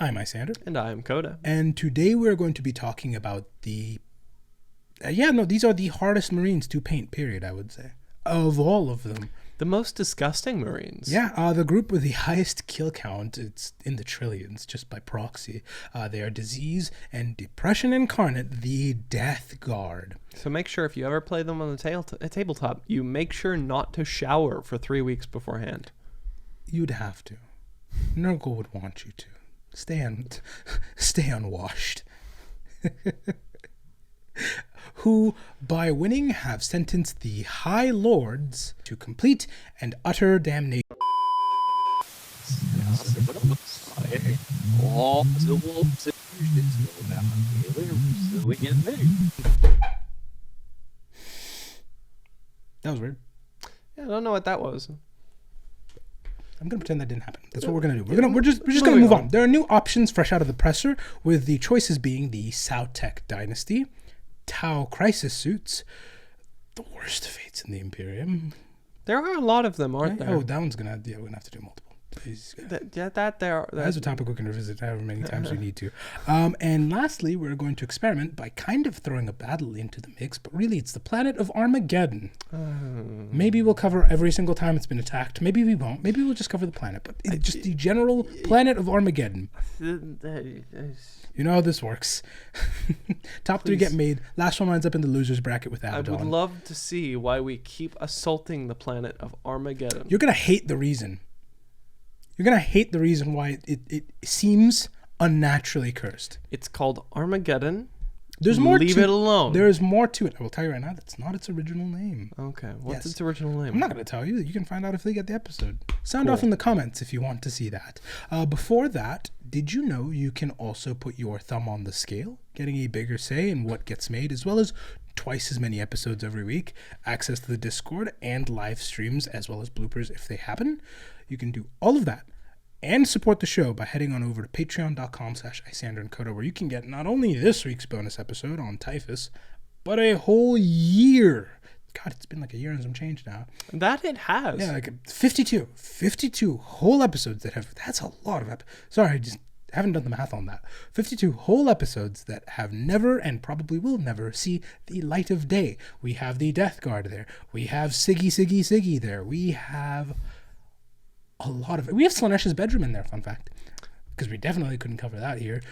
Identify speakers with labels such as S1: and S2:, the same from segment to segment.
S1: I'm Isyander.
S2: And I'm Coda.
S1: And today we're going to be talking about these are the hardest Marines to paint, period, I would say. Of all of them.
S2: The most disgusting Marines.
S1: Yeah, the group with the highest kill count, it's in the trillions, just by proxy. They are Disease and Depression Incarnate, the Death Guard.
S2: So make sure if you ever play them on the tabletop, you make sure not to shower for 3 weeks beforehand.
S1: You'd have to. Nurgle would want you to. Stay unwashed. Who, by winning, have sentenced the High Lords to complete and utter damnation. That was weird.
S2: Yeah, I don't know what that was.
S1: I'm gonna pretend that didn't happen. That's what we're gonna do. We're just gonna move on. There are new options fresh out of the presser, with the choices being the Sautek Dynasty, Tau Crisis suits, the worst fates in the Imperium.
S2: There are a lot of them, aren't there?
S1: Oh, that one's we're gonna have to do multiple. That's a topic we can revisit however many times we need to. And lastly, we're going to experiment by kind of throwing a battle into the mix, but really it's the planet of Armageddon. Maybe we'll cover every single time it's been attacked. Maybe we won't. Maybe we'll just cover the planet, but it's just the general planet of Armageddon. You know how this works. Top 3 get made. Last one lines up in the losers bracket with Abaddon.
S2: I would love to see why we keep assaulting the planet of Armageddon.
S1: You're going to hate the reason. You're going to hate the reason why it seems unnaturally cursed.
S2: It's called Armageddon.
S1: There's more.
S2: Leave it alone.
S1: There is more to it. I will tell you right now, that's not its original name.
S2: Okay. What's its original name?
S1: I'm not going to tell you. You can find out if they get the episode. Sound off in the comments if you want to see that. Before that, did you know you can also put your thumb on the scale, getting a bigger say in what gets made, as well as twice as many episodes every week, access to the Discord, and live streams, as well as bloopers if they happen? You can do all of that and support the show by heading on over to patreon.com/IsyanderandCoda, where you can get not only this week's bonus episode on Typhus, but a whole year. God, it's been like a year and some change now.
S2: That it has.
S1: Yeah, like 52 whole episodes that's a lot of sorry, I just haven't done the math on that. 52 whole episodes that have never and probably will never see the light of day. We have the Death Guard there. We have Siggy there. We have a lot of it. We have Slaaneish's bedroom in there, fun fact, because we definitely couldn't cover that here.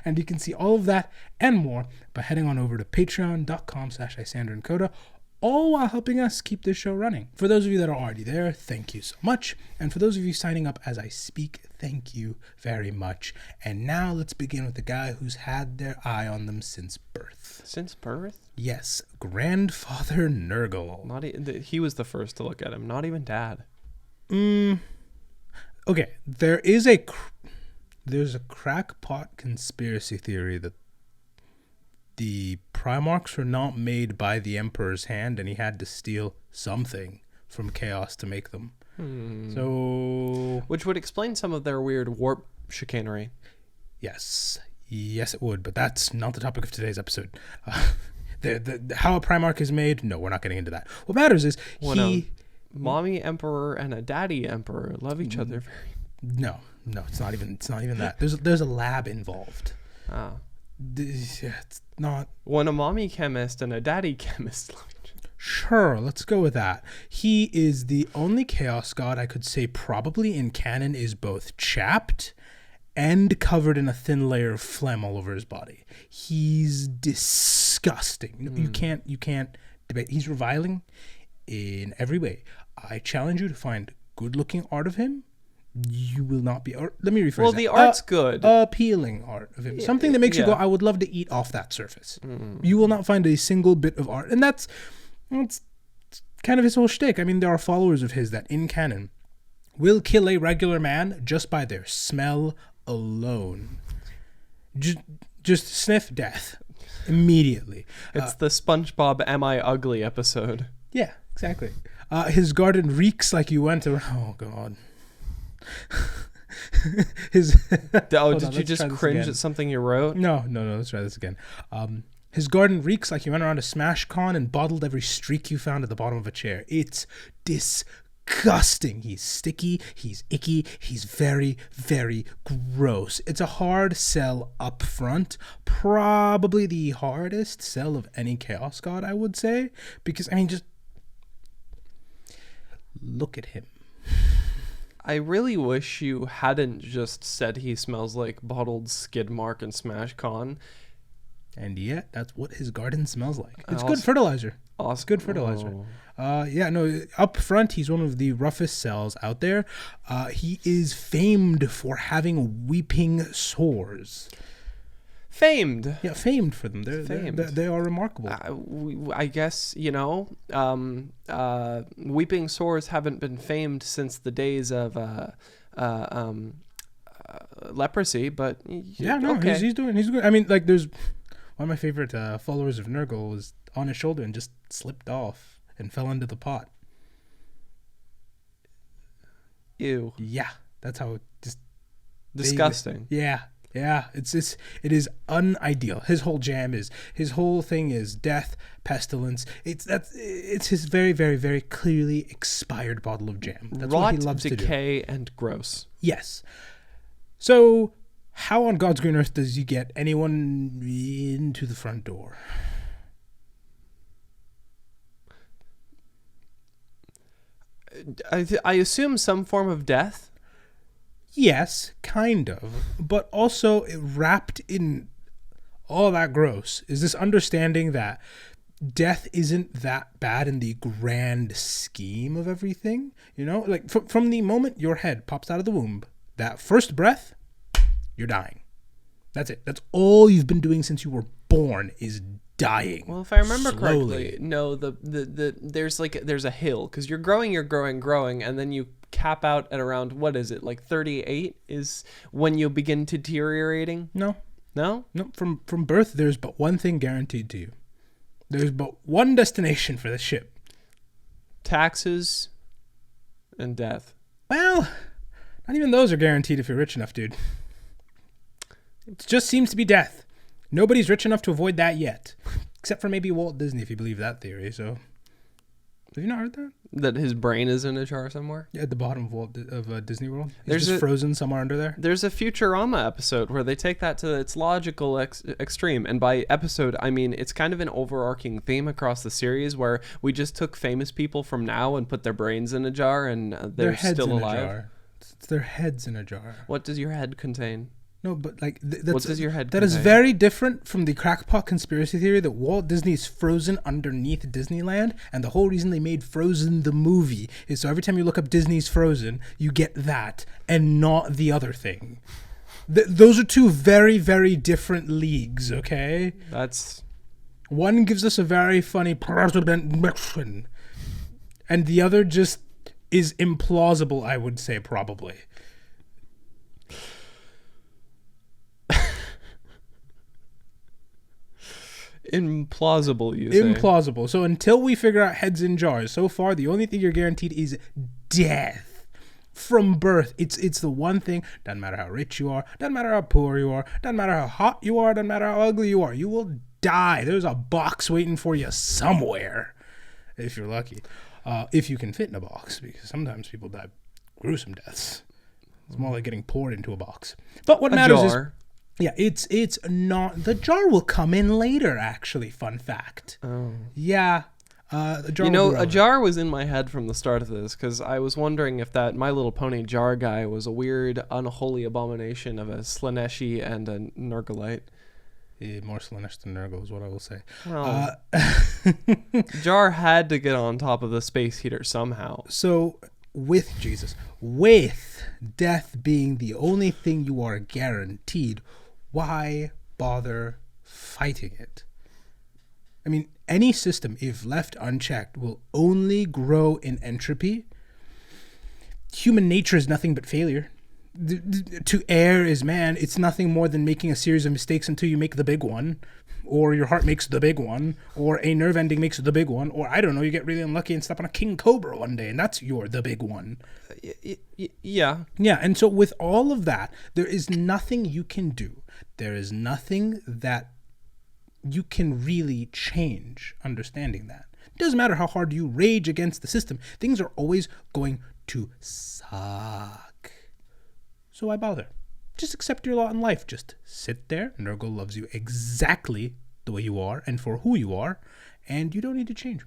S1: And you can see all of that and more by heading on over to patreon.com/IsyanderandCoda, all while helping us keep this show running. For those of you that are already there, thank you so much. And for those of you signing up as I speak, thank you very much. And now let's begin with the guy who's had their eye on them since birth.
S2: Since birth?
S1: Yes, Grandfather Nurgle.
S2: He was the first to look at him, not even Dad.
S1: Okay, there's a crackpot conspiracy theory that the Primarchs were not made by the Emperor's hand, and he had to steal something from Chaos to make them. So,
S2: which would explain some of their weird warp chicanery.
S1: Yes, it would, but that's not the topic of today's episode. How a Primarch is made? No, we're not getting into that. What matters is
S2: mommy emperor and a daddy emperor love each other very.
S1: No, it's not even that. There's a lab involved. It's not.
S2: When a mommy chemist and a daddy chemist love each other.
S1: Sure, let's go with that. He is the only chaos god I could say probably in canon is both chapped and covered in a thin layer of phlegm all over his body. He's disgusting. You can't debate. He's reviling in every way. I challenge you to find good-looking art of him. You will not be. Or let me rephrase.
S2: Well, the art's good.
S1: Appealing art of him. Something that makes you go, I would love to eat off that surface. You will not find a single bit of art. And that's kind of his whole shtick. I mean, there are followers of his that in canon will kill a regular man just by their smell alone. Just sniff death immediately.
S2: It's the SpongeBob Am I Ugly episode.
S1: Yeah, exactly. His garden reeks like you went around. Oh, God.
S2: Did you just cringe at something you wrote?
S1: No. Let's try this again. His garden reeks like you went around a smash con and bottled every streak you found at the bottom of a chair. It's disgusting. disgusting. He's sticky, he's icky, he's very, very gross. It's a hard sell up front. Probably the hardest sell of any Chaos God, I would say. Because, I mean, just look at him.
S2: I really wish you hadn't just said he smells like bottled skid mark and smash con.
S1: And yet, that's what his garden smells like. It's
S2: Also-
S1: good fertilizer.
S2: Awesome.
S1: It's good fertilizer.
S2: Oh.
S1: Yeah, no, up front, he's one of the roughest cells out there. He is famed for having weeping sores.
S2: Famed.
S1: Yeah, famed for them.
S2: Famed.
S1: They are remarkable.
S2: I guess, weeping sores haven't been famed since the days of leprosy, but
S1: Yeah, no,
S2: okay.
S1: he's good. I mean, like, there's one of my favorite followers of Nurgle was on his shoulder and just slipped off and fell into the pot.
S2: Ew.
S1: Yeah, that's how it just
S2: Disgusting.
S1: Yeah. It is unideal. His whole thing is death, pestilence. It's his very, very, very clearly expired bottle of jam. That's
S2: Rot,
S1: what he loves to do.
S2: decay, and gross.
S1: Yes. So, how on God's green earth does he get anyone into the front door?
S2: I assume some form of death.
S1: Yes, kind of, but also wrapped in all that gross is this understanding that death isn't that bad in the grand scheme of everything. You know, like from the moment your head pops out of the womb, that first breath, you're dying. That's it. That's all you've been doing since you were born is dying.
S2: Well, if I remember
S1: slowly.
S2: correctly, no, there's a hill because you're growing, and then you cap out at around, what is it, like 38 is when you begin deteriorating?
S1: No. From birth, there's but one thing guaranteed to you. There's but one destination for this ship.
S2: Taxes and death.
S1: Well, not even those are guaranteed if you're rich enough, dude. It just seems to be death. Nobody's rich enough to avoid that yet. Except for maybe Walt Disney, if you believe that theory. So, have you not heard that?
S2: That his brain is in a jar somewhere?
S1: Yeah, at the bottom of Disney World. He's
S2: There's
S1: just
S2: a-
S1: frozen somewhere under there.
S2: There's a Futurama episode where they take that to its logical extreme. And by episode, I mean it's kind of an overarching theme across the series where we just took famous people from now and put their brains in a jar and
S1: Their
S2: they're
S1: heads
S2: still
S1: in
S2: alive.
S1: a jar. It's their heads in a jar.
S2: What does your head contain?
S1: No, but like
S2: What does your head
S1: that is
S2: contain?
S1: very different from the crackpot conspiracy theory that Walt Disney's frozen underneath Disneyland, and the whole reason they made Frozen the movie is so every time you look up Disney's Frozen, you get that and not the other thing. Those are two very, very different leagues. Okay,
S2: That's
S1: one gives us a very funny president, and the other just is implausible. I would say probably.
S2: implausible, you say.
S1: Implausible. So until we figure out heads in jars, so far the only thing you're guaranteed is death from birth. It's the one thing. Doesn't matter how rich you are, doesn't matter how poor you are, doesn't matter how hot you are, doesn't matter how ugly you are. You will die. There's a box waiting for you somewhere, if you're lucky. If you can fit in a box, because sometimes people die gruesome deaths. It's more like getting poured into a box. But what matters
S2: jar.
S1: is, yeah, it's not. The jar will come in later. Actually, fun fact.
S2: Oh.
S1: Yeah, the jar.
S2: You
S1: will
S2: know,
S1: be
S2: a
S1: relevant.
S2: jar was in my head from the start of this because I was wondering if that My Little Pony jar guy was a weird, unholy abomination of a Slaneshi and a Nurglite.
S1: Yeah, more Slanesh than Nurgle is what I will say.
S2: Well, jar had to get on top of the space heater somehow.
S1: So with death being the only thing you are guaranteed, why bother fighting it? I mean, any system, if left unchecked, will only grow in entropy. Human nature is nothing but failure. To err is man. It's nothing more than making a series of mistakes until you make the big one, or your heart makes the big one, or a nerve ending makes the big one, or I don't know, you get really unlucky and step on a king cobra one day, and that's the big one.
S2: Yeah.
S1: Yeah, and so with all of that, there is nothing you can do. There is nothing that you can really change understanding that. It doesn't matter how hard you rage against the system. Things are always going to suck. So why bother? Just accept your lot in life. Just sit there. Nurgle loves you exactly the way you are and for who you are, and you don't need to change.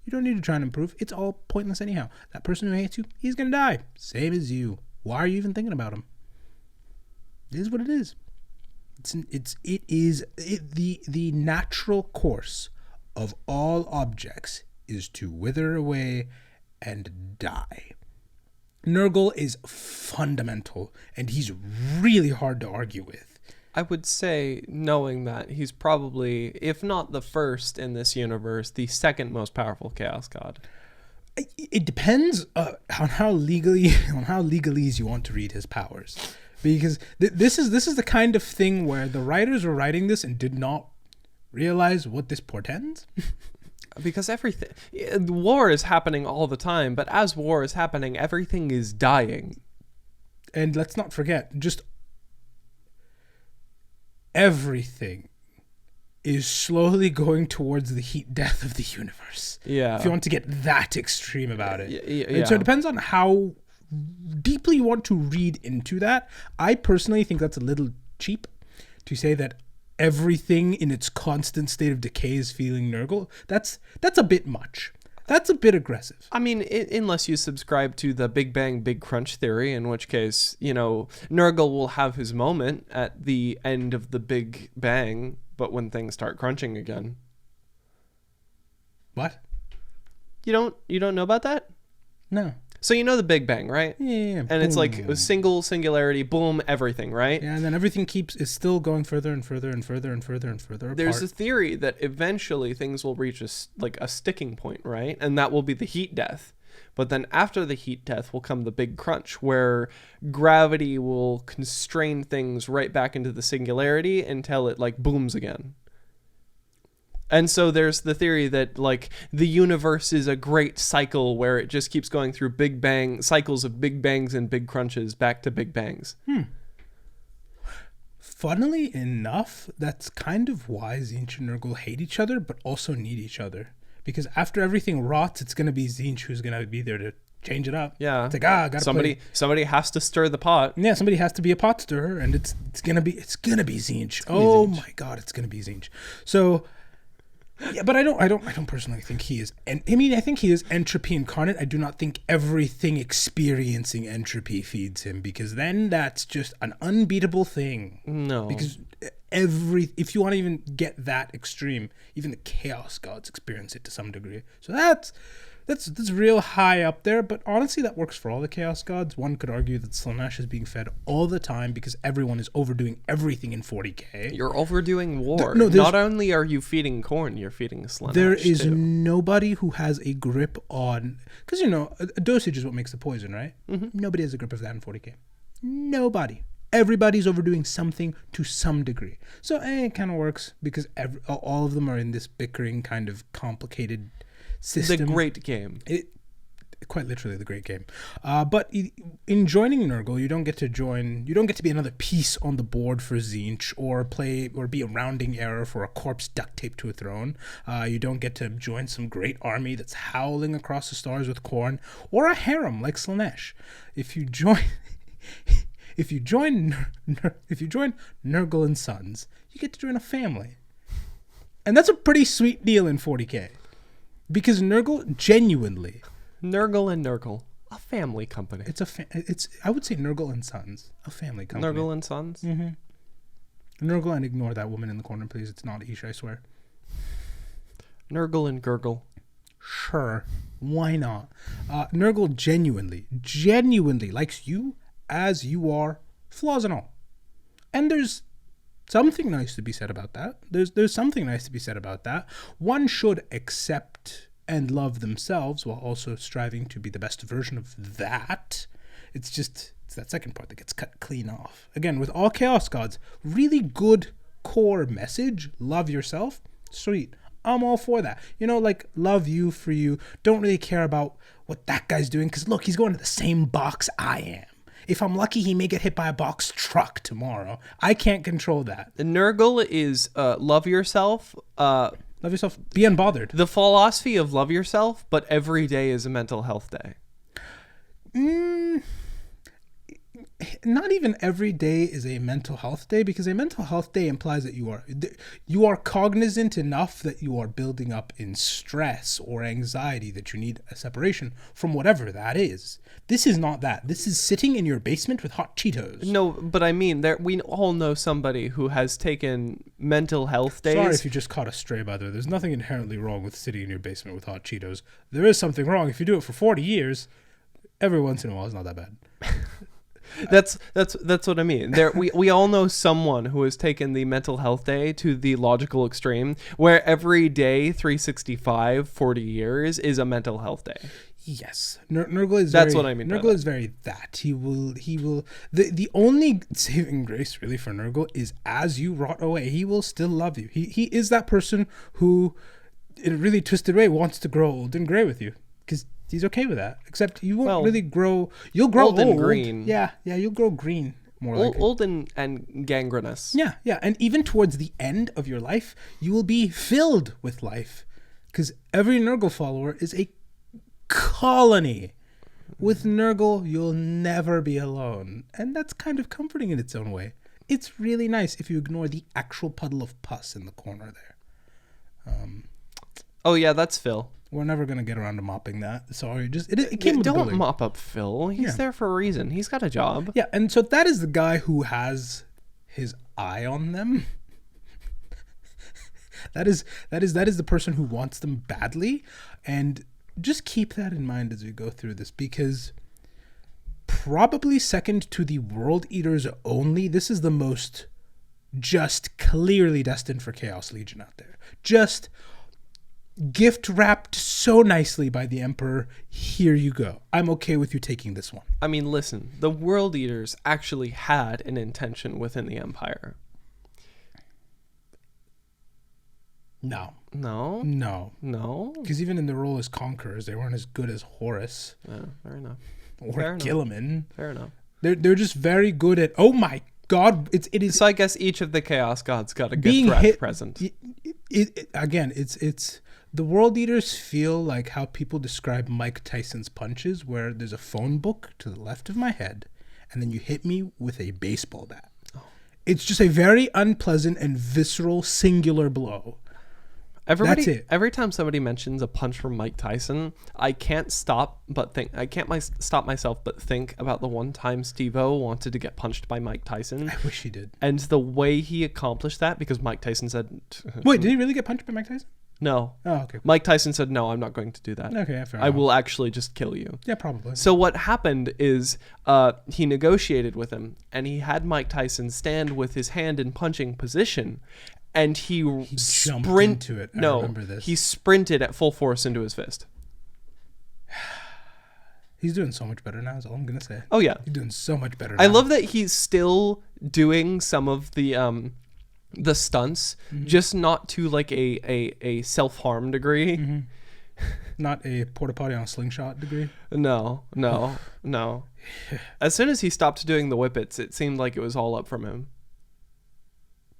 S1: You don't need to try and improve. It's all pointless anyhow. That person who hates you, he's gonna die. Same as you. Why are you even thinking about him? It is what it is. The natural course of all objects is to wither away and die. Nurgle is fundamental, and he's really hard to argue with.
S2: I would say, knowing that, he's probably, if not the first in this universe, the second most powerful Chaos God.
S1: It depends on how legalese you want to read his powers, because this is the kind of thing where the writers were writing this and did not realize what this portends.
S2: Because war is happening all the time, but as war is happening, everything is dying.
S1: And let's not forget, just everything is slowly going towards the heat death of the universe.
S2: Yeah.
S1: If you want to get that extreme about it.
S2: Yeah.
S1: So it depends on how deeply you want to read into that. I personally think that's a little cheap to say that everything in its constant state of decay is feeling Nurgle. That's a bit much. That's a bit aggressive.
S2: I mean, unless you subscribe to the Big Bang, Big Crunch theory, in which case, Nurgle will have his moment at the end of the Big Bang, but when things start crunching again.
S1: What?
S2: You don't know about that?
S1: No.
S2: So you know the Big Bang, right?
S1: Yeah.
S2: And it's like a singularity, boom, everything, right?
S1: Yeah, and then everything is still going further and further and further and further and further apart.
S2: There's a theory that eventually things will reach a sticking point, right? And that will be the heat death. But then after the heat death will come the big crunch, where gravity will constrain things right back into the singularity until it booms again. And so there's the theory that the universe is a great cycle where it just keeps going through big bang cycles of big bangs and big crunches back to big bangs.
S1: Funnily enough, that's kind of why Tzeentch and Nurgle hate each other, but also need each other. Because after everything rots, it's going to be Tzeentch who's going to be there to change it up.
S2: Yeah.
S1: It's gotta
S2: somebody has to stir the pot.
S1: Yeah, somebody has to be a pot stirrer, and it's gonna be Tzeentch. Oh my god, it's gonna be Tzeentch. So yeah, but I don't personally think he is. And I mean, I think he is entropy incarnate. I do not think everything experiencing entropy feeds him, because then that's just an unbeatable thing.
S2: No.
S1: Because if you want to even get that extreme, even the Chaos Gods experience it to some degree. So that's real high up there, but honestly that works for all the Chaos Gods. One could argue that Slaanesh is being fed all the time because everyone is overdoing everything in 40k.
S2: You're overdoing war. Not only are you feeding Khorne, you're feeding Slaanesh.
S1: There is nobody who has a grip on, because a dosage is what makes the poison, right? Mm-hmm. Nobody has a grip of that in 40k. Nobody. Everybody's overdoing something to some degree. So it kind of works because all of them are in this bickering kind of complicated system.
S2: The great game.
S1: Quite literally the great game. But in joining Nurgle, you don't get to be another piece on the board for Tzeentch, or be a rounding error for a corpse duct taped to a throne. You don't get to join some great army that's howling across the stars with Khorne, or a harem like Slaanesh. If you join Nurgle and Sons, you get to join a family. And that's a pretty sweet deal in 40k. Because Nurgle genuinely...
S2: Nurgle and Nurgle. A family company.
S1: I would say Nurgle and Sons. A family company.
S2: Nurgle and Sons?
S1: Mm-hmm. Nurgle, and ignore that woman in the corner, please. It's not Ish, I swear.
S2: Nurgle and Gurgle.
S1: Sure. Why not? Nurgle genuinely likes you as you are, flaws and all. And there's something nice to be said about that. There's something nice to be said about that. One should accept and love themselves while also striving to be the best version of that. It's that second part that gets cut clean off. Again, with all Chaos Gods, really good core message, love yourself, sweet. I'm all for that. Love you for you. Don't really care about what that guy's doing, because look, he's going to the same box I am. If I'm lucky, he may get hit by a box truck tomorrow. I can't control that.
S2: The Nurgle is love yourself,
S1: Love yourself. Be unbothered.
S2: The philosophy of love yourself, but every day is a mental health day.
S1: Not even every day is a mental health day, because a mental health day implies that you are cognizant enough that you are building up in stress or anxiety that you need a separation from whatever that is. This is not that. This is sitting in your basement with hot Cheetos.
S2: No, but I mean, we all know somebody who has taken mental health days.
S1: Sorry if you just caught a stray, by the way. There's nothing inherently wrong with sitting in your basement with hot Cheetos. There is something wrong if you do it for 40 years. Every once in a while, it's not that bad.
S2: That's what I mean. We all know someone who has taken the mental health day to the logical extreme, where every day 365 40 years is a mental health day.
S1: Yes, Nurgle is.
S2: That's what I mean.
S1: Nurgle is very that he will. The only saving grace really for Nurgle is as you rot away, he will still love you. He is that person who, in a really twisted way, wants to grow old and gray with you, because he's okay with that. Except you won't really grow. You'll grow old
S2: and green.
S1: Yeah, you'll grow green more like
S2: old and gangrenous.
S1: Yeah, and even towards the end of your life, you will be filled with life, because every Nurgle follower is a colony. With Nurgle, you'll never be alone, and that's kind of comforting in its own way. It's really nice if you ignore the actual puddle of pus in the corner there.
S2: Oh yeah, that's Phil.
S1: We're never gonna get around to mopping that. Sorry, it came with the
S2: Don't
S1: building.
S2: mop up Phil. He's there for a reason. He's got a job.
S1: Yeah, and so that is the guy who has his eye on them. that is the person who wants them badly, and just keep that in mind as we go through this, because probably second to the World Eaters only, this is the most just clearly destined for Chaos Legion out there. Just gift wrapped so nicely by the Emperor. Here you go. I'm okay with you taking this one.
S2: I mean, listen, the World Eaters actually had an intention within the Empire.
S1: No. Because even in the role as conquerors, they weren't as good as Horus.
S2: Yeah, fair enough.
S1: Or Gilliman.
S2: Fair enough.
S1: They're just very good at. Oh my God! It is.
S2: So I guess each of the Chaos Gods got a gift wrap present.
S1: It's the World Eaters feel like how people describe Mike Tyson's punches, where there's a phone book to the left of my head, and then you hit me with a baseball bat. Oh. It's just a very unpleasant and visceral singular blow. That's it.
S2: Every time somebody mentions a punch from Mike Tyson, I can't stop myself but think about the one time Steve-O wanted to get punched by Mike Tyson.
S1: I wish he did.
S2: And the way he accomplished that, because Mike Tyson said...
S1: Wait, did he really get punched by Mike Tyson?
S2: No.
S1: Oh, okay.
S2: Mike Tyson said, no, I'm not going to do that.
S1: Okay, fair enough.
S2: I will actually just kill you.
S1: Yeah, probably.
S2: So what happened is he negotiated with him, and he had Mike Tyson stand with his hand in punching position, and he
S1: jumped into it. I remember this.
S2: He sprinted at full force into his fist.
S1: He's doing so much better now, is all I'm going to say.
S2: Oh, yeah.
S1: He's doing so much better now.
S2: I love that he's still doing some of the stunts, just not to like a self-harm degree.
S1: Mm-hmm. Not a porta potty on a slingshot degree.
S2: No. As soon as he stopped doing the whippets, it seemed like it was all up from him.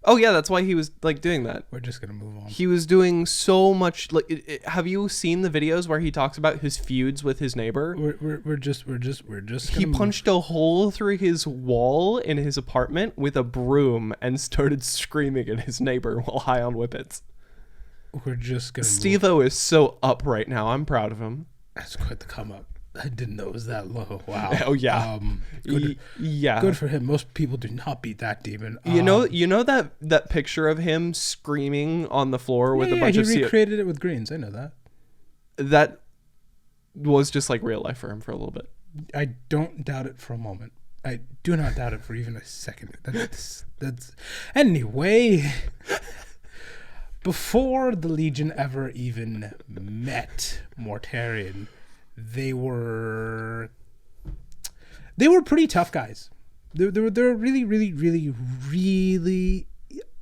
S2: Oh yeah, that's why he was like doing that.
S1: We're just gonna move on.
S2: He was doing so much. Like, have you seen the videos where he talks about his feuds with his neighbor?
S1: We're just.
S2: He punched a hole through his wall in his apartment with a broom and started screaming at his neighbor while high on whippets.
S1: We're just gonna.
S2: Steve-O is so up right now. I'm proud of him.
S1: That's quite the come up. I didn't know it was that low. Wow.
S2: Oh yeah.
S1: Good for him. Most people do not beat that demon.
S2: You know that picture of him screaming on the floor with a bunch of.
S1: He recreated it with greens. I know that.
S2: That was just like real life for him for a little bit.
S1: I don't doubt it for a moment. I do not doubt it for even a second. That's anyway. Before the Legion ever even met Mortarion, they were pretty tough guys. They're really,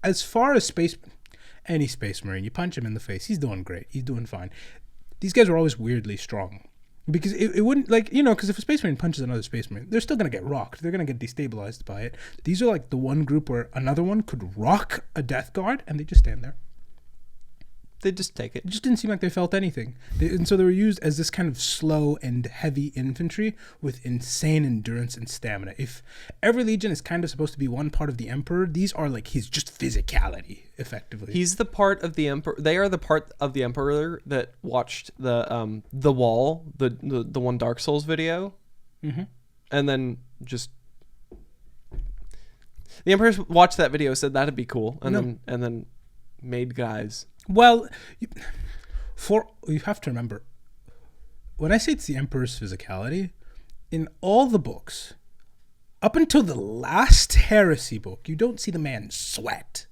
S1: as far as any space marine, you punch him in the face, he's doing great, he's doing fine. These guys are always weirdly strong, because it wouldn't, because if a space marine punches another space marine, they're still gonna get rocked, they're gonna get destabilized by it. These are like the one group where another one could rock a death guard and they just stand there.
S2: They just take it.
S1: It just didn't seem like they felt anything. And so they were used as this kind of slow and heavy infantry with insane endurance and stamina. If every legion is kind of supposed to be one part of the Emperor, these are like his just physicality, effectively.
S2: He's the part of the Emperor. They are the part of the Emperor that watched the Wall, the one Dark Souls video, and then just the Emperor watched that video, said that'd be cool, and then made guys.
S1: Well, you have to remember, when I say it's the Emperor's physicality, in all the books, up until the last Heresy book, you don't see the man sweat.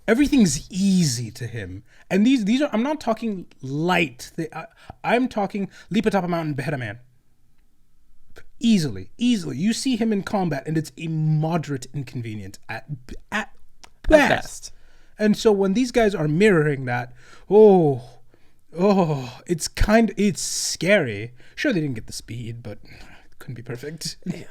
S1: Everything's easy to him. And these are, I'm not talking light. I'm talking leap atop a mountain, behead a man. Easily. You see him in combat, and it's a moderate inconvenience at best. And so when these guys are mirroring that, it's scary. Sure, they didn't get the speed, but it couldn't be perfect.
S2: Yeah,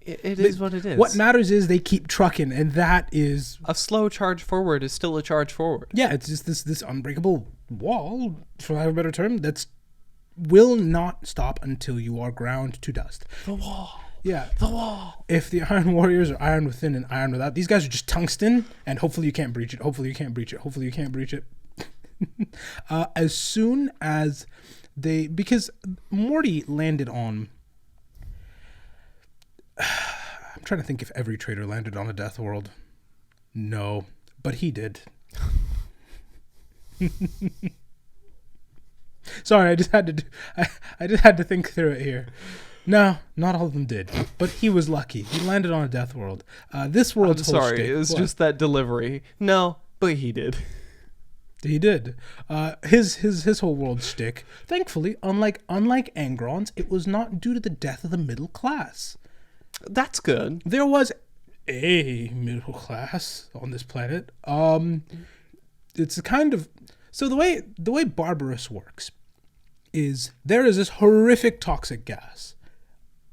S2: it is what it is.
S1: What matters is they keep trucking, and that is...
S2: A slow charge forward is still a charge forward.
S1: Yeah, it's just this unbreakable wall, for lack of a better term, that's will not stop until you are ground to dust.
S2: The wall.
S1: Yeah.
S2: The wall.
S1: If the Iron Warriors are iron within and iron without, these guys are just tungsten, and hopefully you can't breach it. Hopefully you can't breach it. As soon as because Morty landed on... I'm trying to think if every traitor landed on a death world. No, but he did. Sorry, I just had to think through it here. No, not all of them did, but he was lucky. He landed on a death world. This world's whole
S2: sorry,
S1: shtick,
S2: it was just that delivery. No, but he did.
S1: He did. His whole world shtick. Thankfully, unlike Angron's, it was not due to the death of the middle class.
S2: That's good.
S1: There was a middle class on this planet. It's a kind of... So the way Barbarus works is there is this horrific toxic gas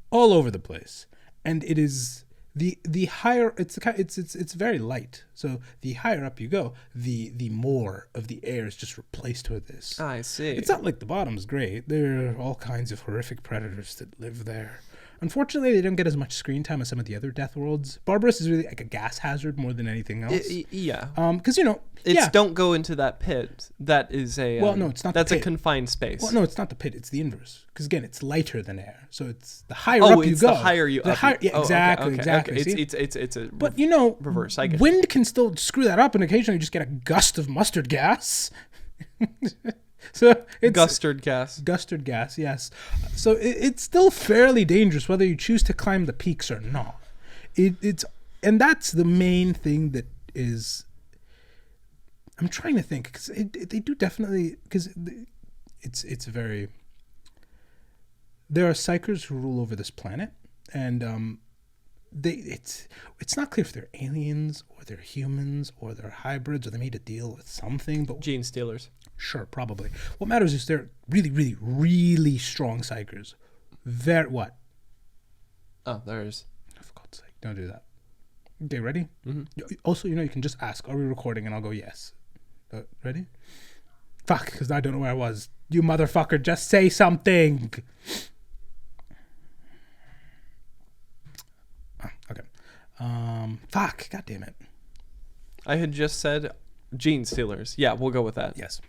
S1: all over the place, and it is the higher it's very light. So the higher up you go, the more of the air is just replaced with this.
S2: I see.
S1: It's not like the bottom's great. There are all kinds of horrific predators that live there. Unfortunately, they don't get as much screen time as some of the other death worlds. Barbarus is really like a gas hazard more than anything else.
S2: Yeah.
S1: Because
S2: don't go into that pit. That is a
S1: no, it's not.
S2: That's
S1: the
S2: a
S1: pit.
S2: Confined space.
S1: Well, no, it's not the pit. It's the inverse. Because again, it's lighter than air. So it's the higher up you go.
S2: The higher you.
S1: Yeah, exactly.
S2: It's a.
S1: But
S2: reverse. I get
S1: wind can still screw that up, and occasionally you just get a gust of mustard gas. So it's
S2: Gustard gas,
S1: yes. So it's still fairly dangerous whether you choose to climb the peaks or not. And that's the main thing that is. I'm trying to think because they do definitely because it's very. There are psychers who rule over this planet, and it's not clear if they're aliens or they're humans or they're hybrids or they made a deal with something. But
S2: gene stealers.
S1: Sure, probably. What matters is they're really, really, really strong psychers. What?
S2: Oh, there's...
S1: For God's sake, don't do that. Okay, ready?
S2: Mm-hmm.
S1: Also, you can just ask, are we recording? And I'll go, yes. Ready? Fuck, because I don't know where I was. You motherfucker, just say something. Oh, okay. Fuck, God damn it.
S2: I had just said gene stealers. Yeah, we'll go with that.
S1: Yes.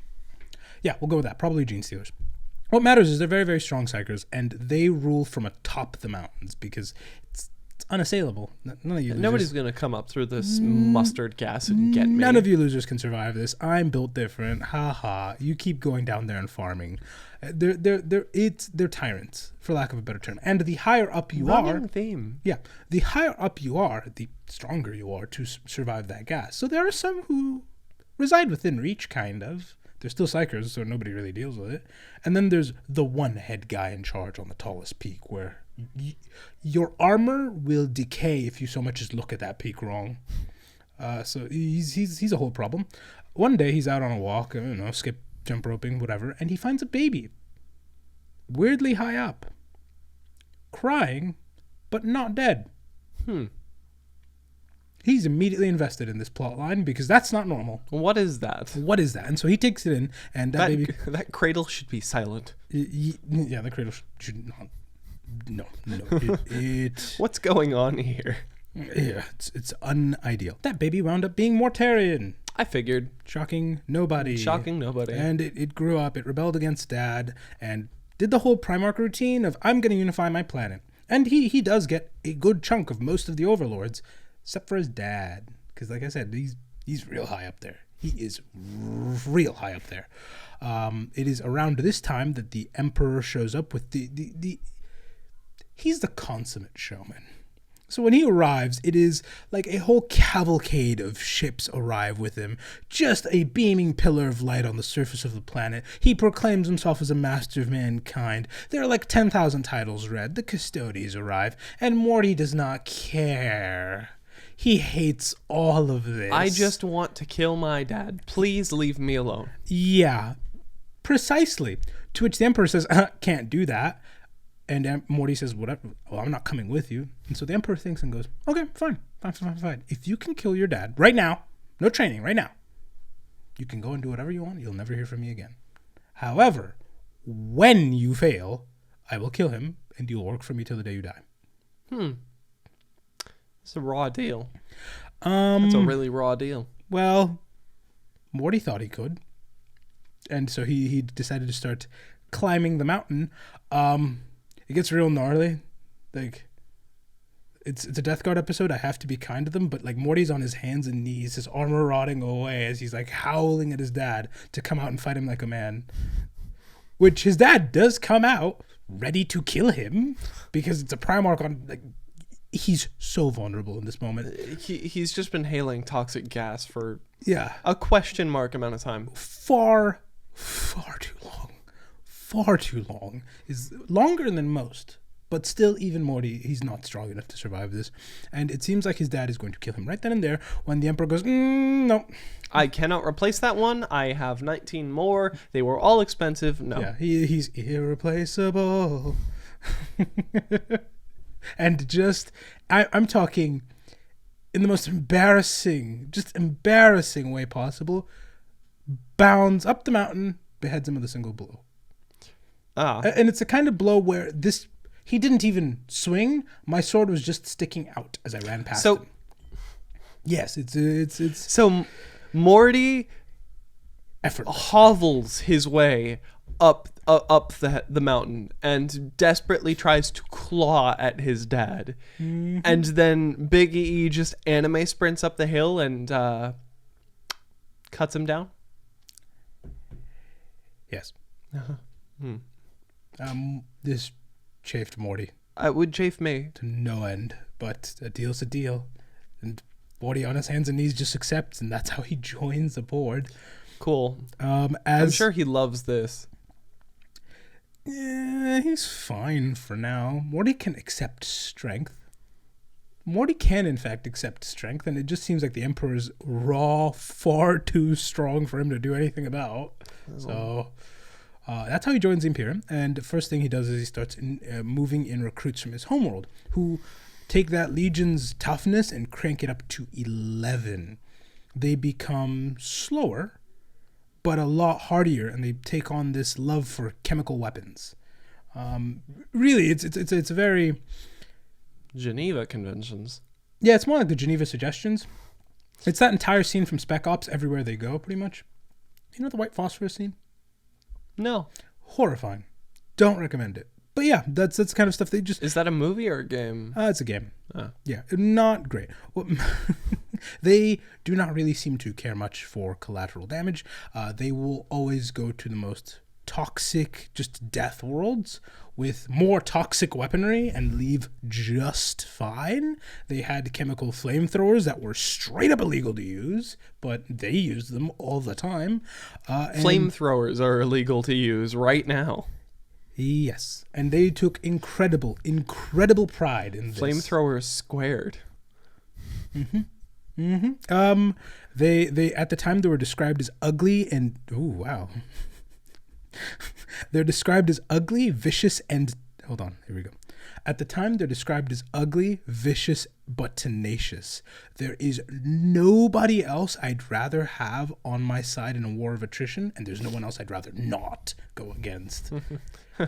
S1: Yeah, we'll go with that. Probably gene stealers. What matters is they're very, very strong psychers, and they rule from atop the mountains because it's unassailable. None of you
S2: Nobody's going to come up through this mustard gas and get me.
S1: None of you losers can survive this. I'm built different. Ha ha. You keep going down there and farming. They're tyrants, for lack of a better term. And the higher up you are...
S2: theme.
S1: Yeah. The higher up you are, the stronger you are to survive that gas. So there are some who reside within reach, kind of. They're still psychers, so nobody really deals with it. And then there's the one head guy in charge on the tallest peak where your armor will decay if you so much as look at that peak wrong. So he's a whole problem. One day he's out on a walk, skip, jump roping, whatever, and he finds a baby. Weirdly high up. Crying, but not dead. He's immediately invested in this plot line because that's not normal.
S2: What is that?
S1: What is that? And so he takes it in, and that baby...
S2: That cradle should be silent.
S1: Yeah, the cradle should not... No.
S2: What's going on here?
S1: Yeah, it's unideal. That baby wound up being Mortarion.
S2: I figured.
S1: Shocking nobody. And it grew up, it rebelled against Dad, and did the whole Primarch routine of, I'm going to unify my planet. And he does get a good chunk of most of the overlords, except for his dad. Because like I said, he's real high up there. He is real high up there. It is around this time that the Emperor shows up with he's the consummate showman. So when he arrives, it is like a whole cavalcade of ships arrive with him. Just a beaming pillar of light on the surface of the planet. He proclaims himself as a master of mankind. There are like 10,000 titles read. The custodies arrive. And Morty does not care. He hates all of this.
S2: I just want to kill my dad. Please leave me alone.
S1: Yeah, precisely. To which the Emperor says, can't do that. And Morty says, whatever, well, I'm not coming with you. And so the Emperor thinks and goes, okay, fine. If you can kill your dad right now, no training, right now, you can go and do whatever you want. You'll never hear from me again. However, when you fail, I will kill him and you'll work for me till the day you die.
S2: It's a raw deal. It's a really raw deal.
S1: Well, Morty thought he could. And so he decided to start climbing the mountain. It gets real gnarly. Like, it's a Death Guard episode. I have to be kind to them, but like Morty's on his hands and knees, his armor rotting away as he's like howling at his dad to come out and fight him like a man. Which his dad does come out ready to kill him because it's a Primarch on. Like, he's so vulnerable in this moment.
S2: He's just been hailing toxic gas for
S1: a
S2: question mark amount of time.
S1: Far too long. Far too long. Is longer than most, but still even Morty, he's not strong enough to survive this. And it seems like his dad is going to kill him right then and there when the Emperor goes, no.
S2: I cannot replace that one. I have 19 more. They were all expensive. No.
S1: Yeah, he's irreplaceable. And just, I'm talking in the most embarrassing way possible, bounds up the mountain, beheads him with a single blow. And it's a kind of blow where he didn't even swing. My sword was just sticking out as I ran past him. Yes, it's
S2: so Morty hovels his way up the mountain and desperately tries to claw at his dad. Mm-hmm. And then Big E just anime sprints up the hill and cuts him down.
S1: Yes. This chafed Morty.
S2: It would chafe me.
S1: To no end, but a deal's a deal. And Morty on his hands and knees just accepts, and that's how he joins the board.
S2: Cool. I'm sure he loves this.
S1: Yeah, he's fine for now. Morty can accept strength. Morty can, in fact, accept strength, and it just seems like the Emperor's far too strong for him to do anything about. So that's how he joins the Imperium, and the first thing he does is he starts moving in recruits from his homeworld, who take that Legion's toughness and crank it up to 11. They become slower, but a lot hardier, and they take on this love for chemical weapons. Really, it's a very...
S2: Geneva Conventions.
S1: Yeah, it's more like the Geneva Suggestions. It's that entire scene from Spec Ops, everywhere they go, pretty much. You know the white phosphorus scene?
S2: No.
S1: Horrifying. Don't recommend it. But yeah, that's the kind of stuff they just...
S2: Is that a movie or a game?
S1: It's a game. Yeah, not great. Well, they do not really seem to care much for collateral damage. They will always go to the most toxic, just death worlds with more toxic weaponry and leave just fine. They had chemical flamethrowers that were straight up illegal to use, but they used them all the time.
S2: Flamethrowers are illegal to use right now.
S1: Yes, and they took incredible pride in this.
S2: Flamethrowers squared.
S1: They at the time they were described as ugly and they're described as ugly, vicious, and hold on, here we go. At the time they're described as ugly, vicious, but tenacious. There is nobody else I'd rather have on my side in a war of attrition, and there's no one else I'd rather not go against.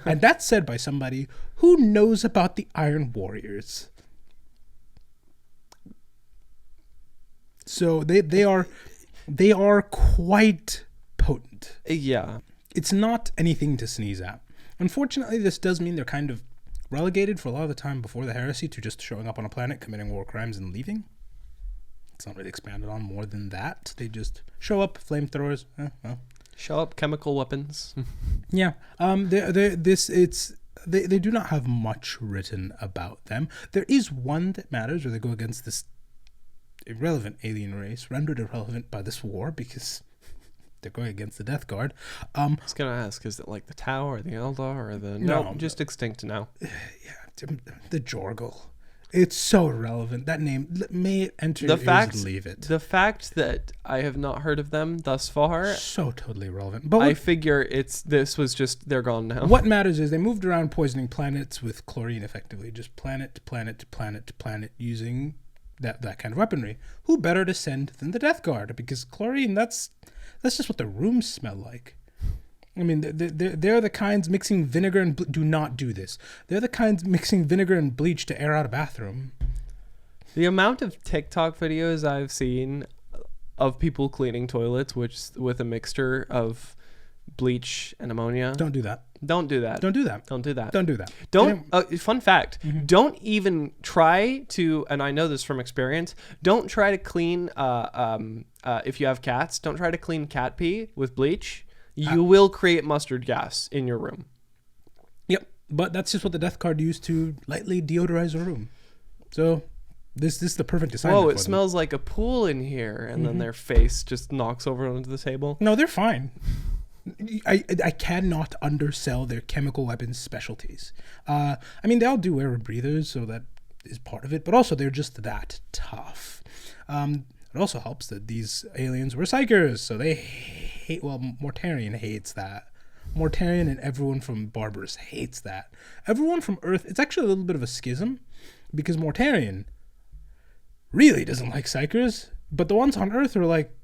S1: And that's said by somebody who knows about the Iron Warriors. So they are quite potent.
S2: Yeah.
S1: It's not anything to sneeze at. Unfortunately, this does mean they're kind of relegated for a lot of the time before the heresy to just showing up on a planet, committing war crimes, and leaving. It's not really expanded on more than that. They just show up, flamethrowers.
S2: Show up, chemical weapons.
S1: Yeah. They do not have much written about them. There is one that matters where they go against this irrelevant alien race, rendered irrelevant by this war because they're going against the Death Guard.
S2: I was going to ask, is it like the Tau or the Eldar or the...
S1: No,
S2: just extinct now.
S1: Yeah, the Jorgal. It's so irrelevant. That name, may it enter your ears and leave it.
S2: The fact that I have not heard of them thus far...
S1: So totally irrelevant. But
S2: I figure this was just, they're gone now.
S1: What matters is they moved around poisoning planets with chlorine effectively. Just planet to planet to planet to planet using that kind of weaponry. Who better to send than the Death Guard? Because chlorine, that's just what the rooms smell like. I mean, they're the kinds mixing vinegar and... do not do this. They're the kinds mixing vinegar and bleach to air out a bathroom.
S2: The amount of TikTok videos I've seen of people cleaning toilets with a mixture of bleach and ammonia.
S1: Don't do that.
S2: Don't do that.
S1: Don't do that.
S2: Don't do that.
S1: Don't do that.
S2: Fun fact, don't even try to, and I know this from experience, don't try to clean, if you have cats, don't try to clean cat pee with bleach. You will create mustard gas in your room.
S1: Yep, but that's just what the Death Guard used to lightly deodorize a room. So this is the perfect assignment.
S2: Whoa, it smells like a pool in here, and then their face just knocks over onto the table.
S1: No, they're fine. I cannot undersell their chemical weapons specialties. I mean, they all do air breathers, so that is part of it, but also they're just that tough. It also helps that these aliens were psychers, so they hate... Well, Mortarion hates that. Mortarion and everyone from Barbarus hates that. Everyone from Earth... It's actually a little bit of a schism, because Mortarion really doesn't like psychers, but the ones on Earth are like,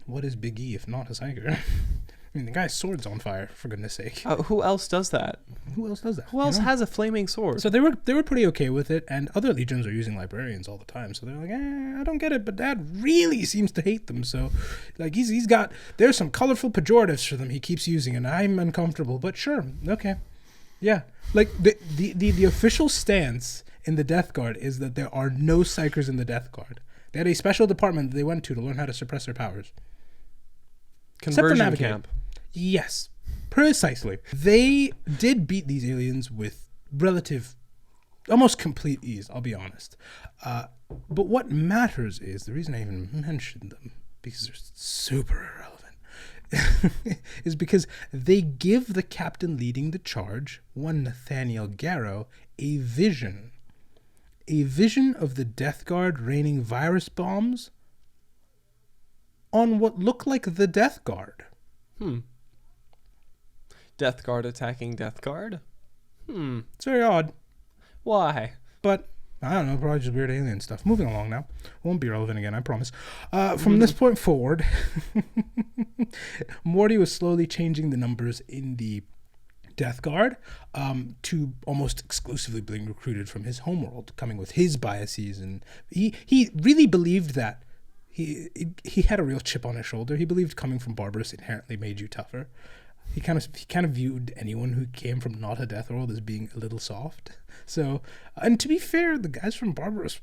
S1: what is Big E if not a psyker? I mean, the guy's sword's on fire, for goodness sake.
S2: Who else does that?
S1: Who else does that?
S2: Who else has a flaming sword?
S1: So they were pretty okay with it, and other legions are using librarians all the time. So they're like, I don't get it, but Dad really seems to hate them. So, like, he's got... There's some colorful pejoratives for them he keeps using, and I'm uncomfortable. But sure, okay. Yeah. Like, the official stance in the Death Guard is that there are no psychers in the Death Guard. They had a special department that they went to learn how to suppress their powers.
S2: Conversion camp.
S1: Yes, precisely. They did beat these aliens with almost complete ease, I'll be honest. But what matters is, the reason I even mentioned them, because they're super irrelevant, is because they give the captain leading the charge, one Nathaniel Garro, a vision of the Death Guard raining virus bombs on what look like the Death Guard.
S2: Death Guard attacking Death Guard?
S1: It's very odd.
S2: Why?
S1: But, I don't know, probably just weird alien stuff. Moving along now. Won't be relevant again, I promise. From this point forward, Morty was slowly changing the numbers in the Death Guard to almost exclusively being recruited from his homeworld, coming with his biases. And he really believed that he had a real chip on his shoulder. He believed coming from Barbarus inherently made you tougher. He kind of viewed anyone who came from not a death world as being a little soft. So, and to be fair, the guys from Barbarus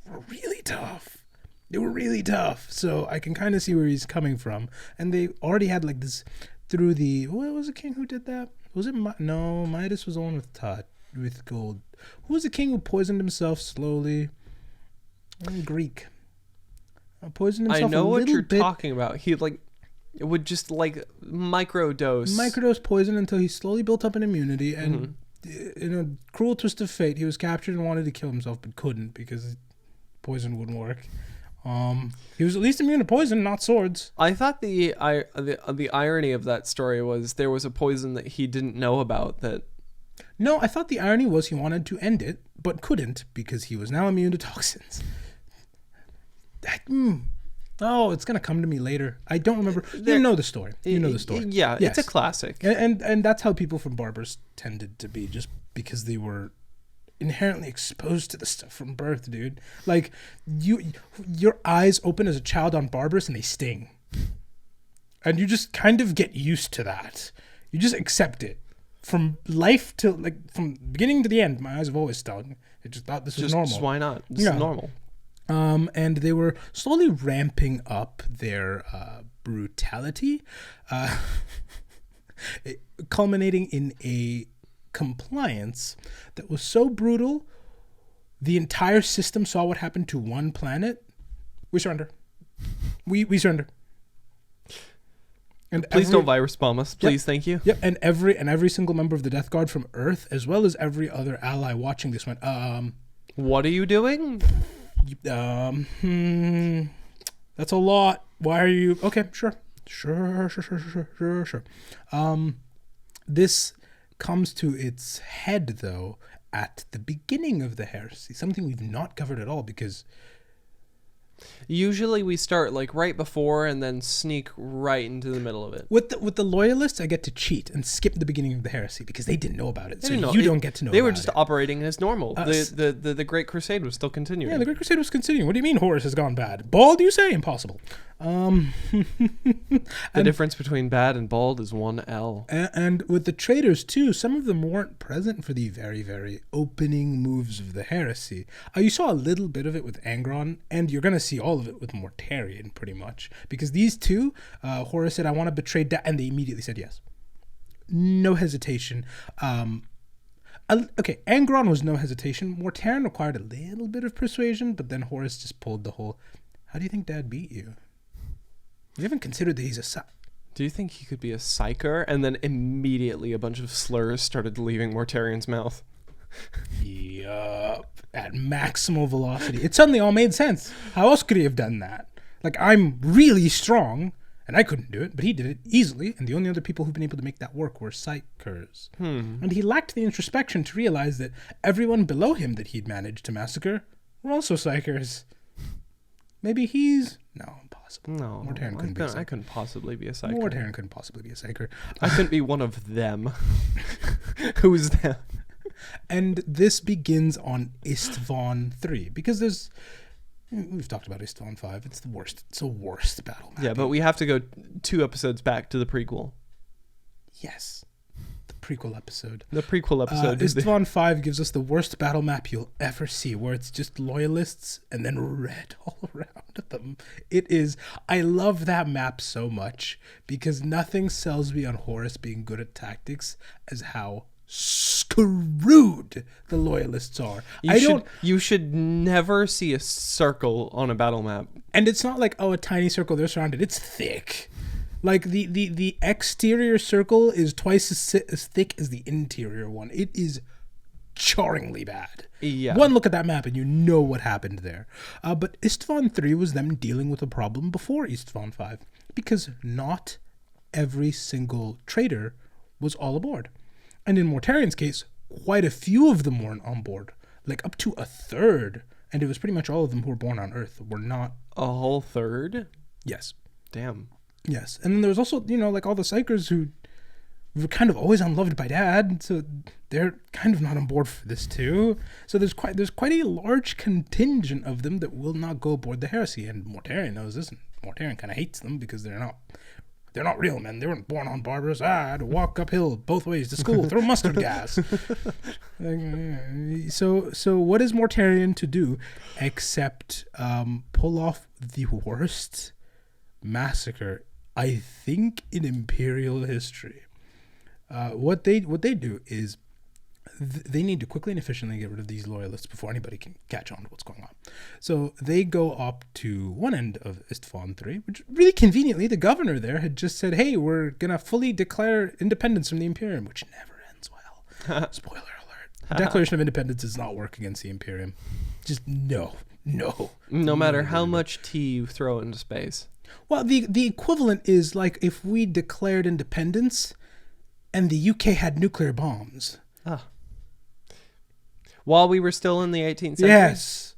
S1: were really tough. They were really tough. So I can kind of see where he's coming from. And they already had like this through the... What was the king who did that? Was it... No, Midas was the one with gold. Who was the king who poisoned himself slowly? Greek. Poisoned himself.
S2: I know what you're talking about. He it would just microdose
S1: poison until he slowly built up an immunity, and in a cruel twist of fate, he was captured and wanted to kill himself but couldn't because poison wouldn't work. He was at least immune to poison, not swords.
S2: I thought the irony of that story was there was a poison that he didn't know about that
S1: No, I thought the irony was he wanted to end it, but couldn't because he was now immune to toxins. Oh, it's gonna come to me later. I don't remember. You know the story. You know the story.
S2: Yeah,
S1: Yes.
S2: it's a classic.
S1: And that's how people from Barbarus tended to be, just because they were inherently exposed to the stuff from birth, dude. Like your eyes open as a child on Barbarus and they sting, and you just kind of get used to that. You just accept it from life to from beginning to the end. My eyes have always stung. I just thought this was normal.
S2: Just why not? This is normal.
S1: And they were slowly ramping up their brutality, culminating in a compliance that was so brutal, the entire system saw what happened to one planet. We surrender. We surrender. And
S2: Please don't virus bomb us. Please, thank you.
S1: Yep, and every single member of the Death Guard from Earth, as well as every other ally watching this, went,
S2: what are you doing?
S1: That's a lot. Why are you... Okay, sure. This comes to its head, though, at the beginning of the heresy, something we've not covered at all, because...
S2: Usually we start right before and then sneak right into the middle of it.
S1: With the loyalists, I get to cheat and skip the beginning of the heresy because they didn't know about it. So you don't get to know.
S2: They were just operating as normal. The Great Crusade was still continuing.
S1: Yeah, the Great Crusade was continuing. What do you mean Horus has gone bad? Bald, you say? Impossible.
S2: The difference between bad and bald is one L.
S1: And with the traitors too, some of them weren't present for the very, very opening moves of the heresy. You saw a little bit of it with Angron, and you're going to see all of it with Mortarion, pretty much. Because these two, Horus said, I want to betray Dad, and they immediately said yes. No hesitation. Okay, Angron was no hesitation. Mortarion required a little bit of persuasion, but then Horus just pulled the whole, how do you think Dad beat you? You haven't considered that he's a...
S2: Do you think he could be a psyker? And then immediately a bunch of slurs started leaving Mortarion's mouth.
S1: Yup. At maximal velocity. It suddenly all made sense. How else could he have done that? I'm really strong, and I couldn't do it, but he did it easily, and the only other people who've been able to make that work were psychers. And he lacked the introspection to realize that everyone below him that he'd managed to massacre were also psychers. Maybe he's... No, impossible.
S2: No,
S1: Mortarion couldn't be a psyker.
S2: I couldn't possibly be a psyker.
S1: Mortarion couldn't possibly be a psyker.
S2: I couldn't be one of them. Who's them?
S1: And this begins on Isstvan III, because we've talked about Isstvan V. It's the worst. It's the worst battle map.
S2: Yeah, but we have to go 2 episodes back to the prequel.
S1: Yes. The prequel episode.
S2: The prequel episode.
S1: Isstvan V gives us the worst battle map you'll ever see, where it's just loyalists and then red all around them. It is... I love that map so much, because nothing sells me on Horus being good at tactics as how screwed the loyalists are.
S2: You should never see a circle on a battle map.
S1: And it's not a tiny circle, they're surrounded. It's thick. The exterior circle is twice as thick as the interior one. It is jarringly bad.
S2: Yeah.
S1: One look at that map and you know what happened there. But Isstvan III was them dealing with a problem before Isstvan V, because not every single traitor was all aboard. And in Mortarion's case, quite a few of them weren't on board. Up to a third. And it was pretty much all of them who were born on Earth were not.
S2: A whole third?
S1: Yes.
S2: Damn.
S1: Yes. And then there was also, all the psychers who were kind of always unloved by Dad. So they're kind of not on board for this too. So there's quite a large contingent of them that will not go aboard the heresy. And Mortarion knows this. And Mortarion kind of hates them because they're not real men. They weren't born on Barbarus. I had to walk uphill both ways to school through mustard gas. So what is Mortarion to do except pull off the worst massacre, I think, in Imperial history? What they do is they need to quickly and efficiently get rid of these loyalists before anybody can catch on to what's going on. So they go up to one end of Isstvan III, which really conveniently, the governor there had just said, hey, we're going to fully declare independence from the Imperium, which never ends well. Spoiler alert. Declaration of independence does not work against the Imperium. Just no.
S2: No matter how much tea you throw into space.
S1: Well, the equivalent is if we declared independence and the UK had nuclear bombs.
S2: Ah. While we were still in the 18th century?
S1: Yes.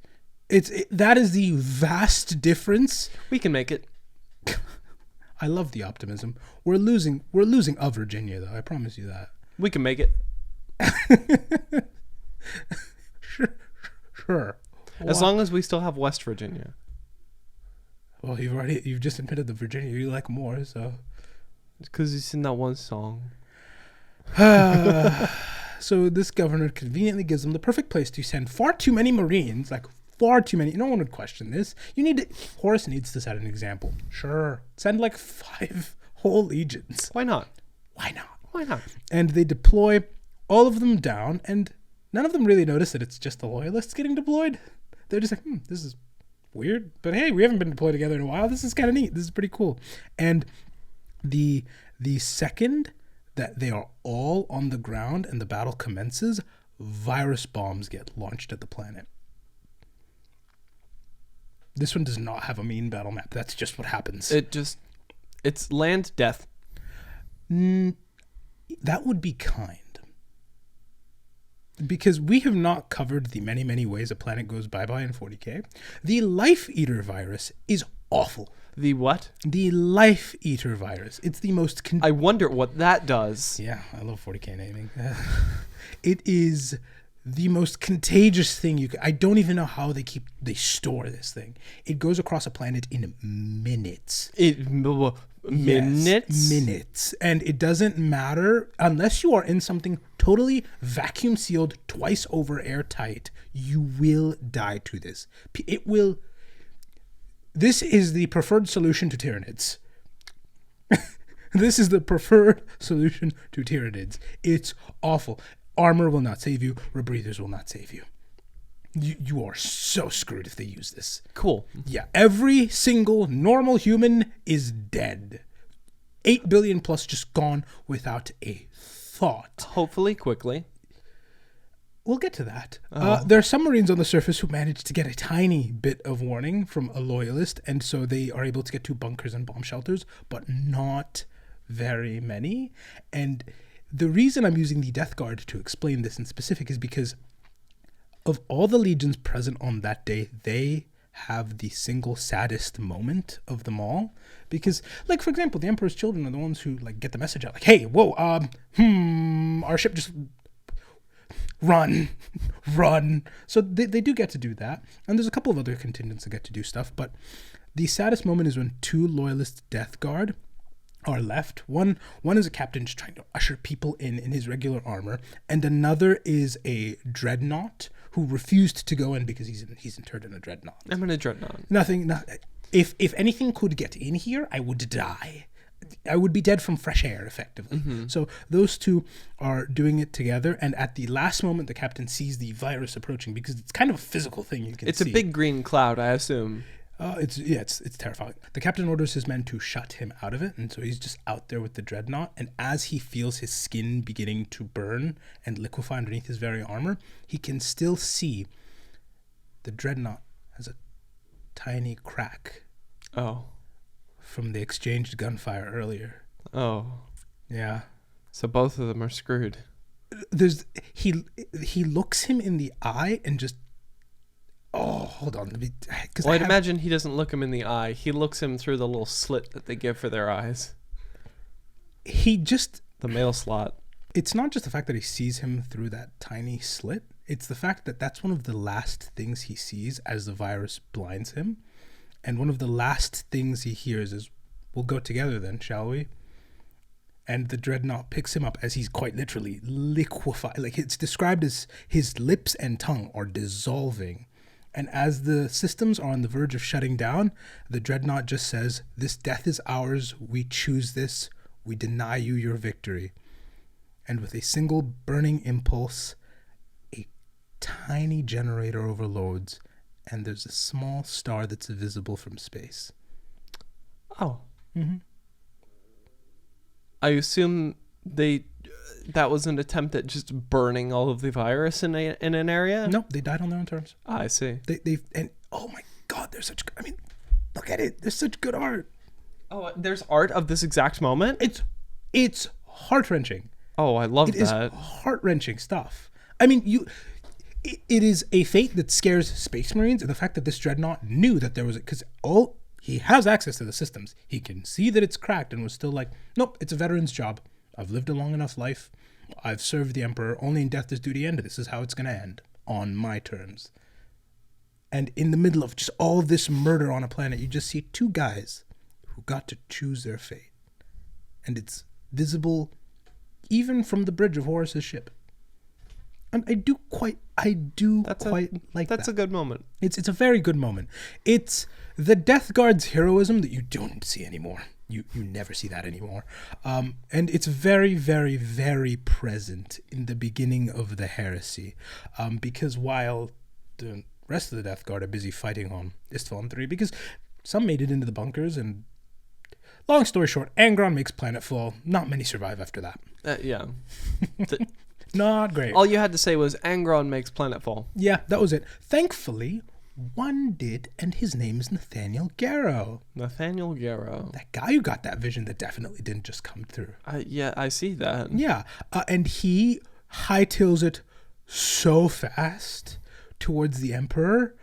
S1: That is the vast difference.
S2: We can make it.
S1: I love the optimism. We're losing a Virginia, though. I promise you that.
S2: We can make it.
S1: Sure.
S2: As long as we still have West Virginia.
S1: Well, you've just admitted the Virginia you like more, so.
S2: It's because it's in that one song.
S1: So this governor conveniently gives them the perfect place to send far too many Marines, like far too many. No one would question this. Horus needs to set an example. Sure. Send like 5 whole legions.
S2: Why not?
S1: Why not?
S2: Why not?
S1: And they deploy all of them down, and none of them really notice that it's just the loyalists getting deployed. They're just like, this is weird, but hey, we haven't been deployed together in a while. This is kind of neat. This is pretty cool. And the second that they are all on the ground and the battle commences, virus bombs get launched at the planet. This one does not have a mean battle map. That's just what happens.
S2: It's land death.
S1: That would be kind. Because we have not covered the many, many ways a planet goes bye-bye in 40K. The Life Eater virus is awful.
S2: The what?
S1: The Life Eater virus. It's the most...
S2: I wonder what that does.
S1: Yeah, I love 40K naming. It is the most contagious thing you can... I don't even know how they store this thing. It goes across a planet in minutes.
S2: Minutes?
S1: Yes, minutes. And it doesn't matter unless you are in something totally vacuum sealed, twice over airtight, you will die to this. It will... This is the preferred solution to Tyranids. This is the preferred solution to Tyranids. It's awful. Armor will not save you. Rebreathers will not save you. You are so screwed if they use this.
S2: Cool.
S1: Yeah, every single normal human is dead. 8 billion plus just gone without a thought.
S2: Hopefully quickly.
S1: We'll get to that. There are some Marines on the surface who managed to get a tiny bit of warning from a loyalist, and so they are able to get to bunkers and bomb shelters, but not very many. And the reason I'm using the Death Guard to explain this in specific is because of all the legions present on that day, they have the single saddest moment of them all. Because, like, for example, the Emperor's children are the ones who, like, get the message out. Like, hey, whoa, our ship just... Run. So they do get to do that. And there's a couple of other contingents that get to do stuff. But the saddest moment is when 2 loyalist Death Guard are left. One is a captain just trying to usher people in his regular armor. And another is a dreadnought who refused to go in because he's interred in a dreadnought.
S2: I'm in a dreadnought.
S1: If anything could get in here, I would die. I would be dead from fresh air, effectively. Mm-hmm. So those 2 are doing it together, and at the last moment, the captain sees the virus approaching because it's kind of a physical thing you can see.
S2: It's a big green cloud, I assume.
S1: It's terrifying. The captain orders his men to shut him out of it, and so he's just out there with the dreadnought, and as he feels his skin beginning to burn and liquefy underneath his very armor, he can still see the dreadnought has a tiny crack.
S2: Oh.
S1: From the exchanged gunfire earlier.
S2: Oh.
S1: Yeah.
S2: So both of them are screwed.
S1: He looks him in the eye and just... Oh, hold on.
S2: I'd imagine he doesn't look him in the eye. He looks him through the little slit that they give for their eyes. The mail slot.
S1: It's not just the fact that he sees him through that tiny slit. It's the fact that that's one of the last things he sees as the virus blinds him. And one of the last things he hears is, we'll go together then, shall we? And the dreadnought picks him up as he's quite literally liquefied. Like, it's described as his lips and tongue are dissolving. And as the systems are on the verge of shutting down, the dreadnought just says, this death is ours. We choose this. We deny you your victory. And with a single burning impulse, a tiny generator overloads, and there's a small star that's visible from space.
S2: Oh.
S1: Mm-hmm.
S2: I assume that was an attempt at just burning all of the virus in an area?
S1: No, they died on their own terms.
S2: I see.
S1: And oh my God, look at it. There's such good art.
S2: Oh, there's art of this exact moment?
S1: It's heart-wrenching.
S2: Oh, I love
S1: It is
S2: that.
S1: heart-wrenching stuff. I mean, it is a fate that scares Space Marines, and the fact that this dreadnought knew that there was, because he has access to the systems. He can see that it's cracked and was still like, nope, it's a veteran's job. I've lived a long enough life. I've served the Emperor. Only in death does duty end. This is how it's going to end, on my terms. And in the middle of just all of this murder on a planet, you just see two guys who got to choose their fate. And it's visible even from the bridge of Horus's ship. And I do quite like that.
S2: That's a good moment.
S1: It's a very good moment. It's the Death Guard's heroism that you don't see anymore. You never see that anymore. And it's very, very, very present in the beginning of the heresy. Because while the rest of the Death Guard are busy fighting on Isstvan III, because some made it into the bunkers, and long story short, Angron makes planetfall. Not many survive after that.
S2: Yeah.
S1: Not great.
S2: All you had to say was Angron makes planetfall.
S1: Yeah, that was it. Thankfully, one did, and his name is Nathaniel Garro.
S2: Nathaniel Garro.
S1: That guy who got that vision that definitely didn't just come through.
S2: Yeah, I see that.
S1: Yeah, and he hightails it so fast towards the Emperor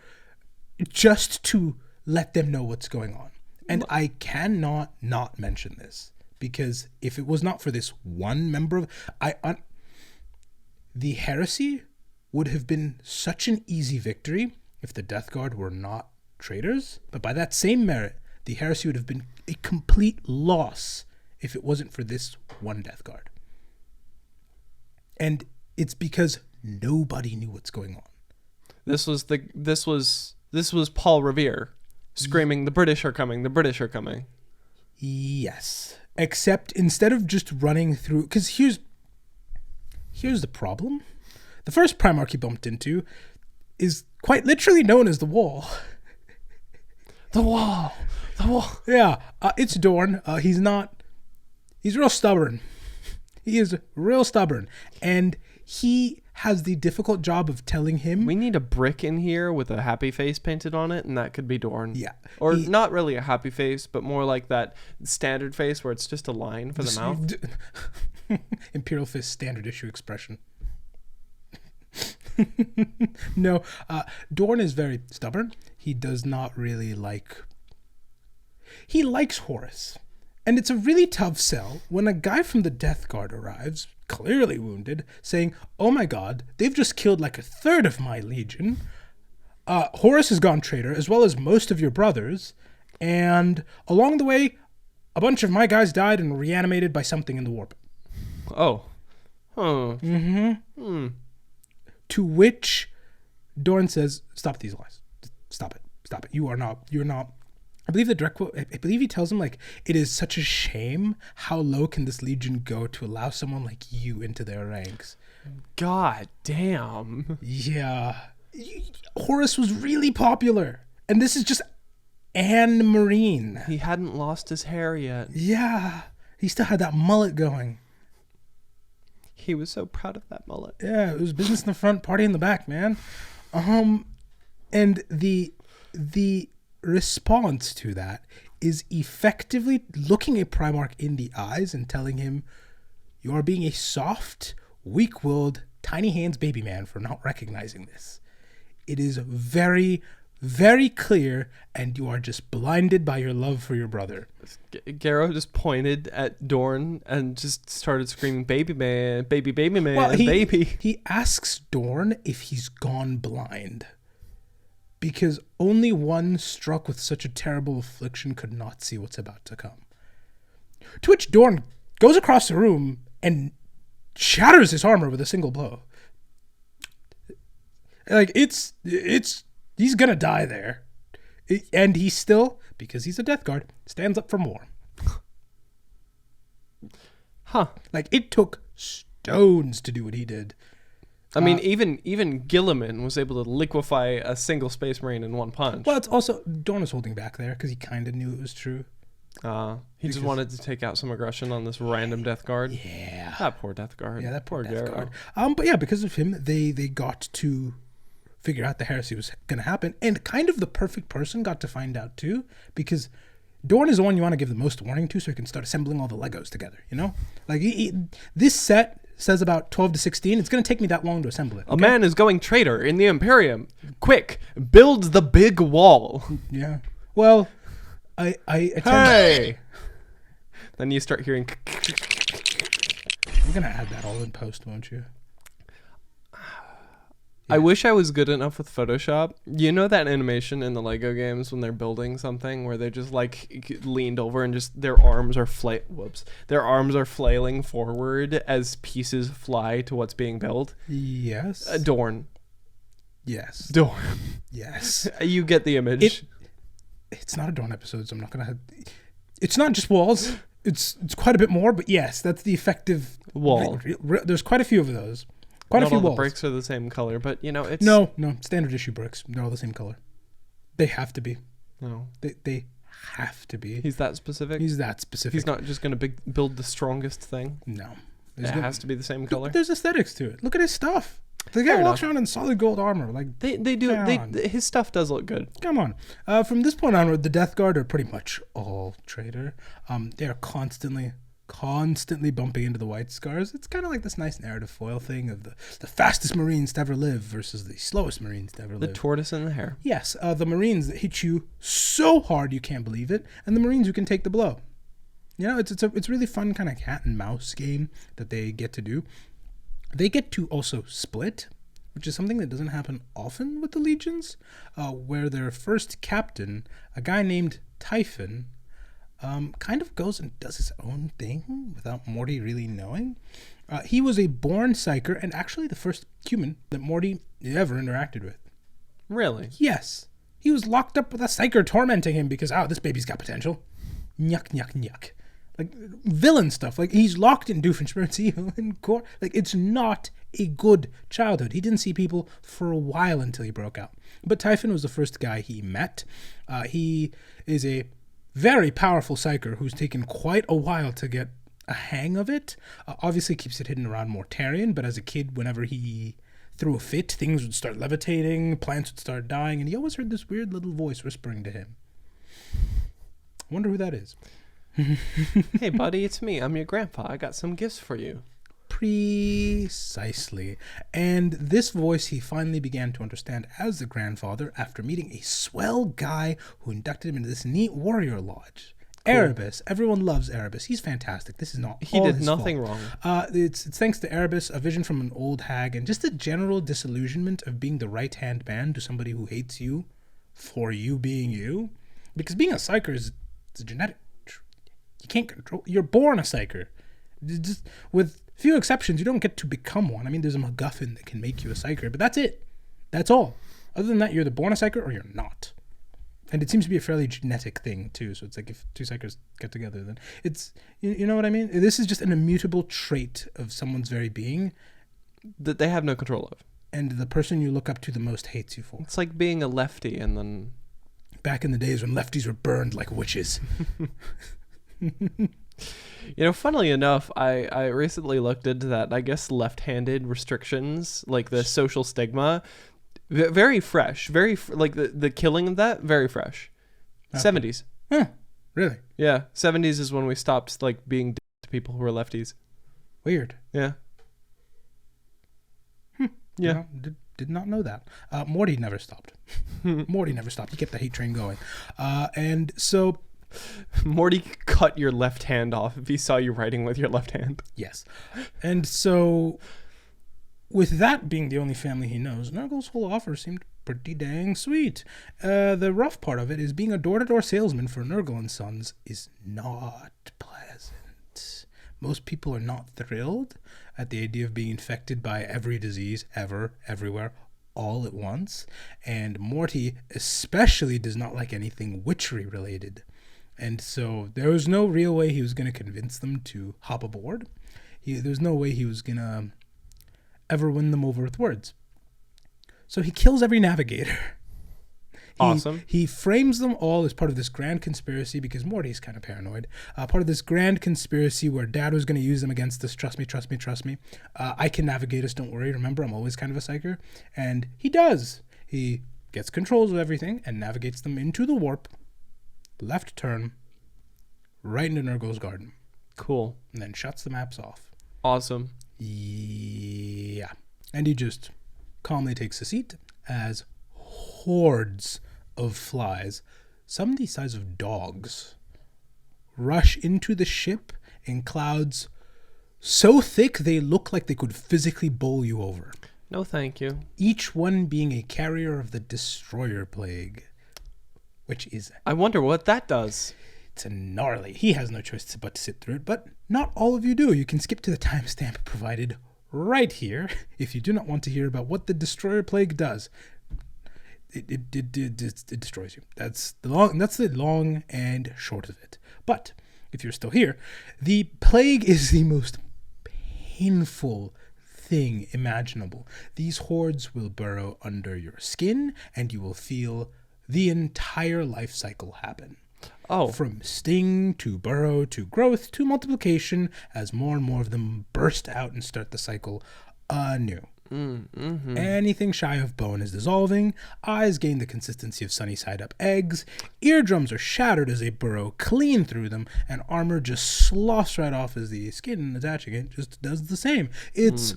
S1: just to let them know what's going on. And I cannot not mention this, because if it was not for this one member of... the heresy would have been such an easy victory if the Death Guard were not traitors. But by that same merit, the heresy would have been a complete loss if it wasn't for this one Death Guard. And it's because nobody knew what's going on.
S2: This was Paul Revere screaming, "The British are coming! The British are coming!"
S1: Yes, except instead of just running through, because here's the problem: the first Primarch he bumped into is quite literally known as the Wall.
S2: The Wall.
S1: Yeah, it's Dorn. He's real stubborn. He is real stubborn, and he has the difficult job of telling him...
S2: We need a brick in here with a happy face painted on it, and that could be Dorn.
S1: Yeah.
S2: Or not really a happy face, but more like that standard face where it's just a line for the mouth.
S1: Imperial Fist standard issue expression. No, Dorn is very stubborn. He does not really like... He likes Horus. And it's a really tough sell when a guy from the Death Guard arrives, clearly wounded, saying, "Oh my god, they've just killed like a third of my legion. Horus has gone traitor, as well as most of your brothers. And along the way, a bunch of my guys died and were reanimated by something in the warp."
S2: Oh. Huh.
S1: Mm-hmm.
S2: Hmm.
S1: To which Dorn says, "Stop these lies. Stop it. Stop it. You're not. I believe the direct quote, I believe he tells him, like, "It is such a shame. How low can this legion go to allow someone like you into their ranks?"
S2: God damn.
S1: Yeah. Horus was really popular. And this is just Anne Marine.
S2: He hadn't lost his hair yet.
S1: Yeah. He still had that mullet going.
S2: He was so proud of that mullet.
S1: Yeah, it was business in the front, party in the back, man. And the response to that is effectively looking a Primarch in the eyes and telling him, "You are being a soft, weak-willed, tiny hands baby man for not recognizing this. It is very, very clear, and you are just blinded by your love for your brother."
S2: Garro just pointed at Dorn and just started screaming, "Baby man, baby man,
S1: Well,
S2: baby."
S1: He asks Dorn if he's gone blind, because only one struck with such a terrible affliction could not see what's about to come. To which Dorn goes across the room and shatters his armor with a single blow. Like, he's gonna die there. And he still, because he's a Death Guard, stands up for more.
S2: Huh.
S1: Like, it took stones to do what he did.
S2: I mean, even Gilliman was able to liquefy a single Space Marine in one punch.
S1: Well, it's also, Dorn was holding back there because he kind of knew it was true.
S2: He just wanted to take out some aggression on this random Death Guard.
S1: Yeah.
S2: That poor Death Guard.
S1: Yeah, that poor Death
S2: Garro.
S1: Guard. But yeah, because of him, they got to figure out the heresy was going to happen. And kind of the perfect person got to find out too, because Dorn is the one you want to give the most warning to so he can start assembling all the Legos together, you know? Like, this set says about 12 to 16. It's going to take me that long to assemble it.
S2: A man is going traitor in the Imperium. Quick, build the big wall.
S1: Yeah. Well, I attend.
S2: Hey. Then you start hearing.
S1: You're going to add that all in post, won't you?
S2: I wish I was good enough with Photoshop. You know that animation in the Lego games when they're building something where they're just like leaned over and just their arms are their arms are flailing forward as pieces fly to what's being built?
S1: Yes.
S2: Dorn.
S1: Yes.
S2: Dorn.
S1: Yes.
S2: You get the image.
S1: It's not a Dorn episode, so I'm not going to... It's not just walls. It's quite a bit more, but yes, that's the effective...
S2: Wall.
S1: There's quite a few of those. Quite a few
S2: all
S1: walls.
S2: The bricks are the same color, but it's...
S1: No, standard issue bricks. They're all the same color. They have to be.
S2: No.
S1: They have to be.
S2: He's that specific?
S1: He's that specific.
S2: He's not just going to build the strongest thing?
S1: No.
S2: It has to be the same color?
S1: There's aesthetics to it. Look at his stuff. The guy walks around in solid gold armor. Like
S2: they do. His stuff does look good.
S1: Come on. From this point onward, the Death Guard are pretty much all traitor. They are constantly bumping into the White Scars. It's kind of like this nice narrative foil thing of the fastest Marines to ever live versus the slowest Marines to ever live.
S2: The tortoise and the hare.
S1: Yes, the Marines that hit you so hard you can't believe it, and the Marines who can take the blow. You know, it's a really fun kind of cat and mouse game that they get to do. They get to also split, which is something that doesn't happen often with the Legions, where their first captain, a guy named Typhon, kind of goes and does his own thing without Morty really knowing. He was a born psyker and actually the first human that Morty ever interacted with.
S2: Really?
S1: Yes. He was locked up with a psyker tormenting him because, this baby's got potential. Nyuk, nyuk, nyuk. Like, villain stuff. Like, he's locked in Doofenshmirtz and core. Like, it's not a good childhood. He didn't see people for a while until he broke out. But Typhon was the first guy he met. He is a very powerful psyker who's taken quite a while to get a hang of it. Obviously keeps it hidden around Mortarion, but as a kid, whenever he threw a fit, things would start levitating, plants would start dying, and he always heard this weird little voice whispering to him. I wonder who that is.
S2: Hey, buddy, it's me. I'm your grandpa. I got some gifts for you.
S1: Precisely. And this voice he finally began to understand as the grandfather after meeting a swell guy who inducted him into this neat warrior lodge. Cool. Erebus. Everyone loves Erebus. He's fantastic. This is not
S2: He did nothing
S1: fault.
S2: wrong.
S1: It's thanks to Erebus, a vision from an old hag, and just a general disillusionment of being the right-hand man to somebody who hates you for you being you. Because being a psyker is a genetic... You can't control... You're born a psyker. Just with few exceptions, you don't get to become one. I mean, there's a MacGuffin that can make you a psyker, but that's it. That's all. Other than that, you're the born a psyker or you're not. And it seems to be a fairly genetic thing, too. So it's like if two psychers get together, then it's... You know what I mean? This is just an immutable trait of someone's very being.
S2: That they have no control of.
S1: And the person you look up to the most hates you for.
S2: It's like being a lefty and then...
S1: Back in the days when lefties were burned like witches.
S2: You know, funnily enough, I recently looked into that. I guess left-handed restrictions, like the social stigma, very fresh. Like the killing of that, very fresh. Okay. 70s.
S1: Huh, really?
S2: Yeah, 70s is when we stopped like being to people who were lefties.
S1: Weird.
S2: Yeah. Yeah.
S1: Did not know that. Morty never stopped. Morty never stopped. He kept the hate train going. And so...
S2: Morty cut your left hand off if he saw you writing with your left hand.
S1: Yes. And so, with that being the only family he knows, Nurgle's whole offer seemed pretty dang sweet. The rough part of it is being a door-to-door salesman for Nurgle and Sons is not pleasant. Most people are not thrilled at the idea of being infected by every disease ever, everywhere, all at once. And Morty especially does not like anything witchery related. And so there was no real way he was going to convince them to hop aboard. There's no way he was going to ever win them over with words. So he kills every navigator.
S2: Awesome.
S1: He frames them all as part of this grand conspiracy because Morty's kind of paranoid. Part of this grand conspiracy where Dad was going to use them against us. Trust me, trust me, trust me. I can navigate us, don't worry. Remember, I'm always kind of a psyker. And he does. He gets controls of everything and navigates them into the warp. Left turn, right into Nurgle's garden.
S2: Cool.
S1: And then shuts the maps off.
S2: Awesome.
S1: Yeah. And he just calmly takes a seat as hordes of flies, some the size of dogs, rush into the ship in clouds so thick they look like they could physically bowl you over.
S2: No, thank you.
S1: Each one being a carrier of the destroyer plague, which is...
S2: I wonder what that does.
S1: It's a gnarly. He has no choice but to sit through it, but not all of you do. You can skip to the timestamp provided right here if you do not want to hear about what the destroyer plague does. It destroys you. That's the long and short of it. But if you're still here, the plague is the most painful thing imaginable. These hordes will burrow under your skin, and you will feel the entire life cycle happen.
S2: Oh.
S1: From sting to burrow to growth to multiplication, as more and more of them burst out and start the cycle anew.
S2: Mm-hmm.
S1: Anything shy of bone is dissolving, eyes gain the consistency of sunny side up eggs, eardrums are shattered as they burrow clean through them, and armor just sloughs right off as the skin attaching it just does the same. It's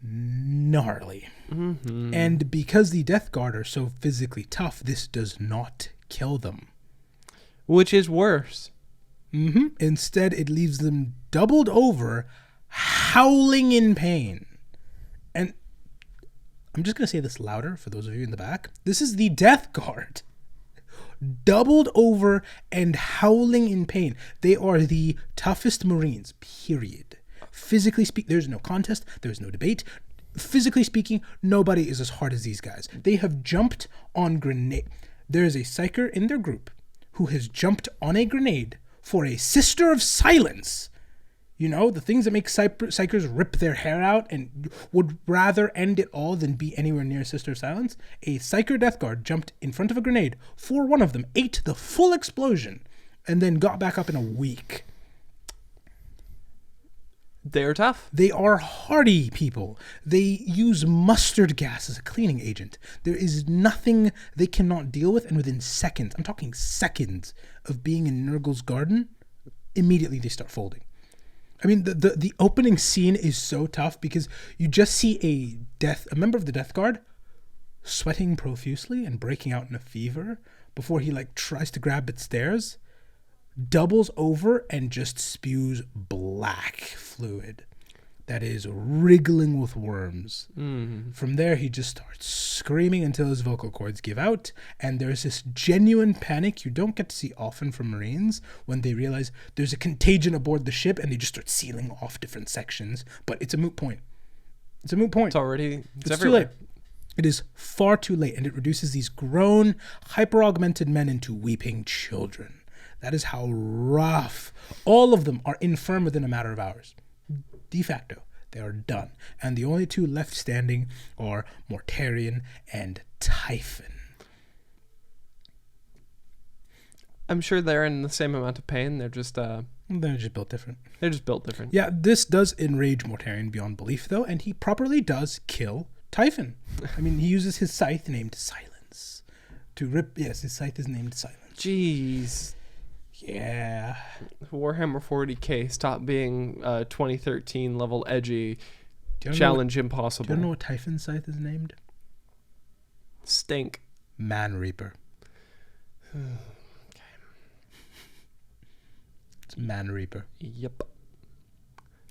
S1: gnarly.
S2: Mm-hmm.
S1: And because the Death Guard are so physically tough, this does not kill them.
S2: Which is worse.
S1: Instead, it leaves them doubled over, howling in pain. And I'm just going to say this louder for those of you in the back. This is the Death Guard. Doubled over and howling in pain. They are the toughest Marines, period. Physically speaking, there's no contest. There's no debate. Physically speaking, nobody is as hard as these guys. They have jumped on grenade. There is a psyker in their group who has jumped on a grenade for a Sister of Silence. You know, the things that make psychers rip their hair out and would rather end it all than be anywhere near Sister of Silence. A psyker Death Guard jumped in front of a grenade for one of them, ate the full explosion, and then got back up in a week.
S2: They're tough.
S1: They are hardy people. They use mustard gas as a cleaning agent. There is nothing they cannot deal with, and within seconds, I'm talking seconds, of being in Nurgle's garden, immediately they start folding. I mean, the opening scene is so tough because you just see a member of the Death Guard sweating profusely and breaking out in a fever before he tries to grab at stairs, doubles over and just spews black fluid that is wriggling with worms. From there, he just starts screaming until his vocal cords give out, and there's this genuine panic you don't get to see often from Marines when they realize there's a contagion aboard the ship and they just start sealing off different sections. But it's a moot point. It's
S2: It's
S1: everywhere.
S2: Too late.
S1: It is far too late, and it reduces these grown, hyper-augmented men into weeping children. That is how rough. All of them are infirm within a matter of hours. De facto, they are done. And the only two left standing are Mortarion and Typhon.
S2: I'm sure they're in the same amount of pain. They're just
S1: built different.
S2: They're just built different.
S1: Yeah, this does enrage Mortarion beyond belief, though, and he properly does kill Typhon. I mean, he uses his scythe named Silence to rip. Yes, his scythe is named Silence.
S2: Jeez.
S1: Yeah.
S2: Warhammer 40k, stop being 2013 level edgy. Challenge impossible.
S1: Do you know what Typhon's scythe is named?
S2: Stink.
S1: Man Reaper. It's Man Reaper.
S2: Yep.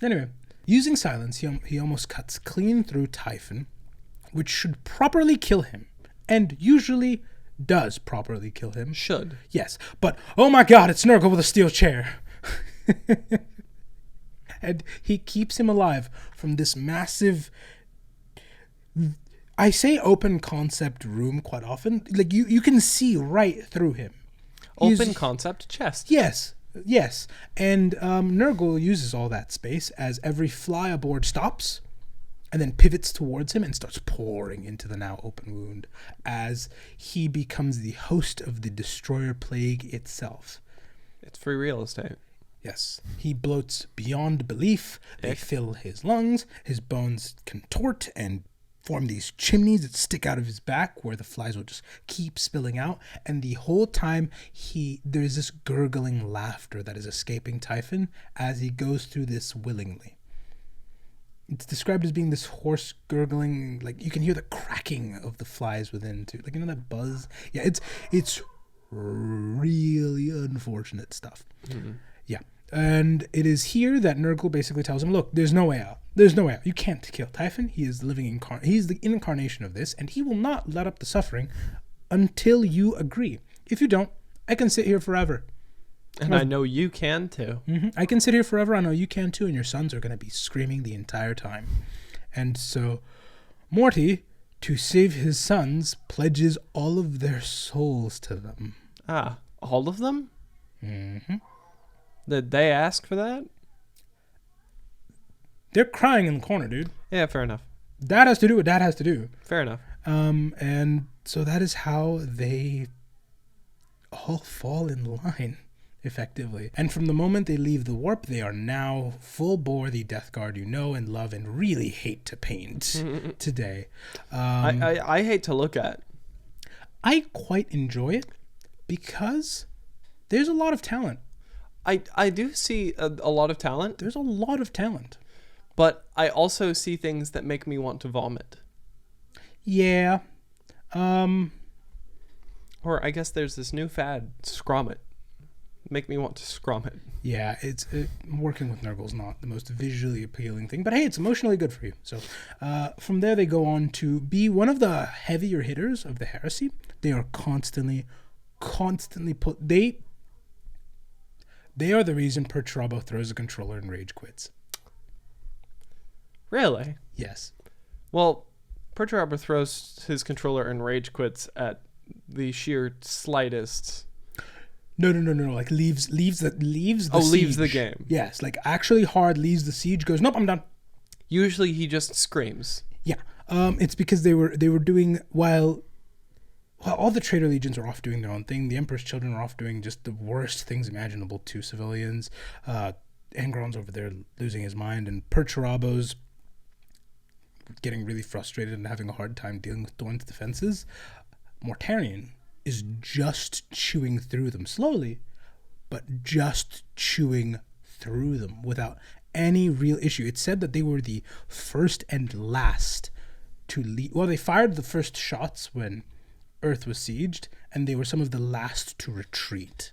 S1: Anyway, using Silence, he almost cuts clean through Typhon, which should properly kill him, and usually does properly kill him.
S2: Should.
S1: Yes, but oh my god, it's Nurgle with a steel chair. And he keeps him alive from this massive, I say open concept room quite often. You can see right through him.
S2: Open concept chest.
S1: Yes. And Nurgle uses all that space as every fly aboard stops and then pivots towards him and starts pouring into the now open wound as he becomes the host of the Destroyer Plague itself.
S2: It's free real estate.
S1: Yes. He bloats beyond belief. They fill his lungs. His bones contort and form these chimneys that stick out of his back where the flies will just keep spilling out. And the whole time, there's this gurgling laughter that is escaping Typhon as he goes through this willingly. It's described as being this hoarse gurgling, like you can hear the cracking of the flies within too. Like, you know that buzz? Yeah, it's really unfortunate stuff.
S2: Mm-hmm.
S1: Yeah. And it is here that Nurgle basically tells him, look, there's no way out. There's no way out. You can't kill Typhon. He is the living he's the incarnation of this, and he will not let up the suffering until you agree. If you don't, I can sit here forever.
S2: And I know you can too.
S1: Mm-hmm. I can sit here forever. I know you can too, and your sons are going to be screaming the entire time. And so Morty, to save his sons, pledges all of their souls to them.
S2: Ah, all of them?
S1: Mm-hmm.
S2: Did they ask for that?
S1: They're crying in the corner, dude.
S2: Yeah, fair enough.
S1: Dad has to do what dad has to do.
S2: Fair enough.
S1: And so that is how they all fall in line, effectively. And from the moment they leave the warp, they are now full bore the Death Guard you know and love and really hate to paint today.
S2: I hate to look at.
S1: I quite enjoy it because there's a lot of talent.
S2: I do see a lot of talent.
S1: There's a lot of talent.
S2: But I also see things that make me want to vomit.
S1: Yeah.
S2: Or I guess there's this new fad, scrom it. Make me want to scrom it.
S1: Yeah, working with Nurgle's not the most visually appealing thing, but hey, it's emotionally good for you. So from there they go on to be one of the heavier hitters of the heresy. They are constantly put... They are the reason Perturabo throws a controller and rage quits.
S2: Really?
S1: Yes.
S2: Well, Perturabo throws his controller and rage quits at the sheer slightest.
S1: No. Like leaves the siege.
S2: Leaves the game.
S1: Yes, like actually hard leaves the siege. Goes, nope, I'm done.
S2: Usually he just screams.
S1: Yeah. It's because they were doing while all the traitor legions are off doing their own thing. The Emperor's children are off doing just the worst things imaginable to civilians. Angron's over there losing his mind, and Perturabo's getting really frustrated and having a hard time dealing with Dorne's defenses. Mortarion is just chewing through them slowly, but just chewing through them without any real issue. It's said that they were the first and last to leave. Well, they fired the first shots when Earth was sieged, and they were some of the last to retreat.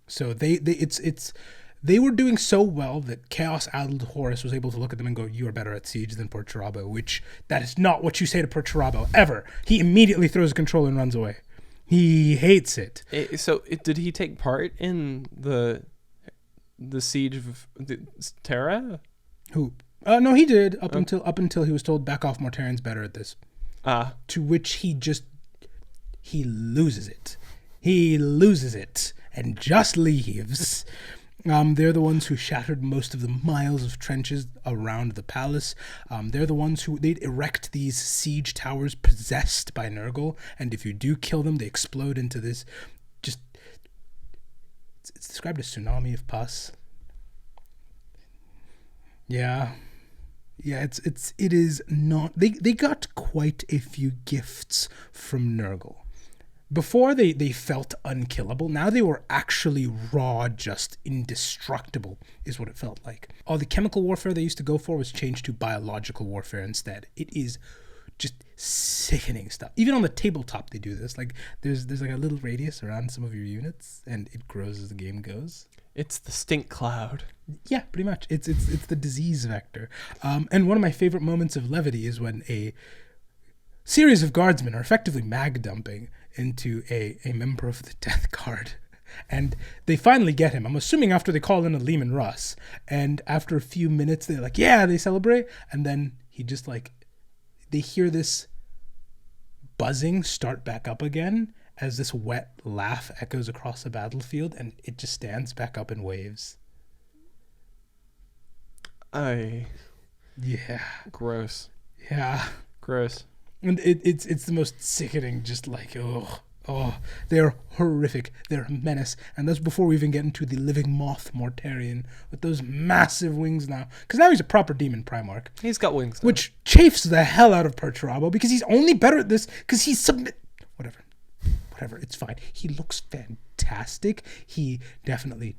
S1: So they were doing so well that chaos-addled Horus was able to look at them and go, you are better at siege than Perturabo, which that is not what you say to Perturabo, ever. He immediately throws a controller and runs away. He hates it.
S2: Did he take part in the Siege of Terra?
S1: Who? No, he did, up until he was told, back off, Mortarion's better at this. To which he loses it. He loses it and just leaves. They're the ones who shattered most of the miles of trenches around the palace. They're the ones who they'd erect these siege towers possessed by Nurgle, and if you do kill them, they explode into this it's described as tsunami of pus. Yeah, it is not. They got quite a few gifts from Nurgle. Before they felt unkillable, now they were actually raw, just indestructible, is what it felt like. All the chemical warfare they used to go for was changed to biological warfare instead. It is just sickening stuff. Even on the tabletop they do this. Like there's like a little radius around some of your units, and it grows as the game goes.
S2: It's the stink cloud.
S1: Yeah, pretty much. It's the disease vector. And one of my favorite moments of levity is when a series of guardsmen are effectively mag dumping into a member of the Death Guard. And they finally get him. I'm assuming after they call in a Lehman Russ. And after a few minutes, they're like, yeah, they celebrate. And then he just like, they hear this buzzing start back up again as this wet laugh echoes across the battlefield. And it just stands back up in waves.
S2: Yeah. Gross.
S1: Yeah.
S2: Gross.
S1: And it's the most sickening, just like, they're horrific. They're a menace. And that's before we even get into the living moth Mortarion with those massive wings now. Because now he's a proper demon Primarch.
S2: He's got wings now.
S1: Which chafes the hell out of Perturabo because he's only better at this because he's Whatever. It's fine. He looks fantastic. He definitely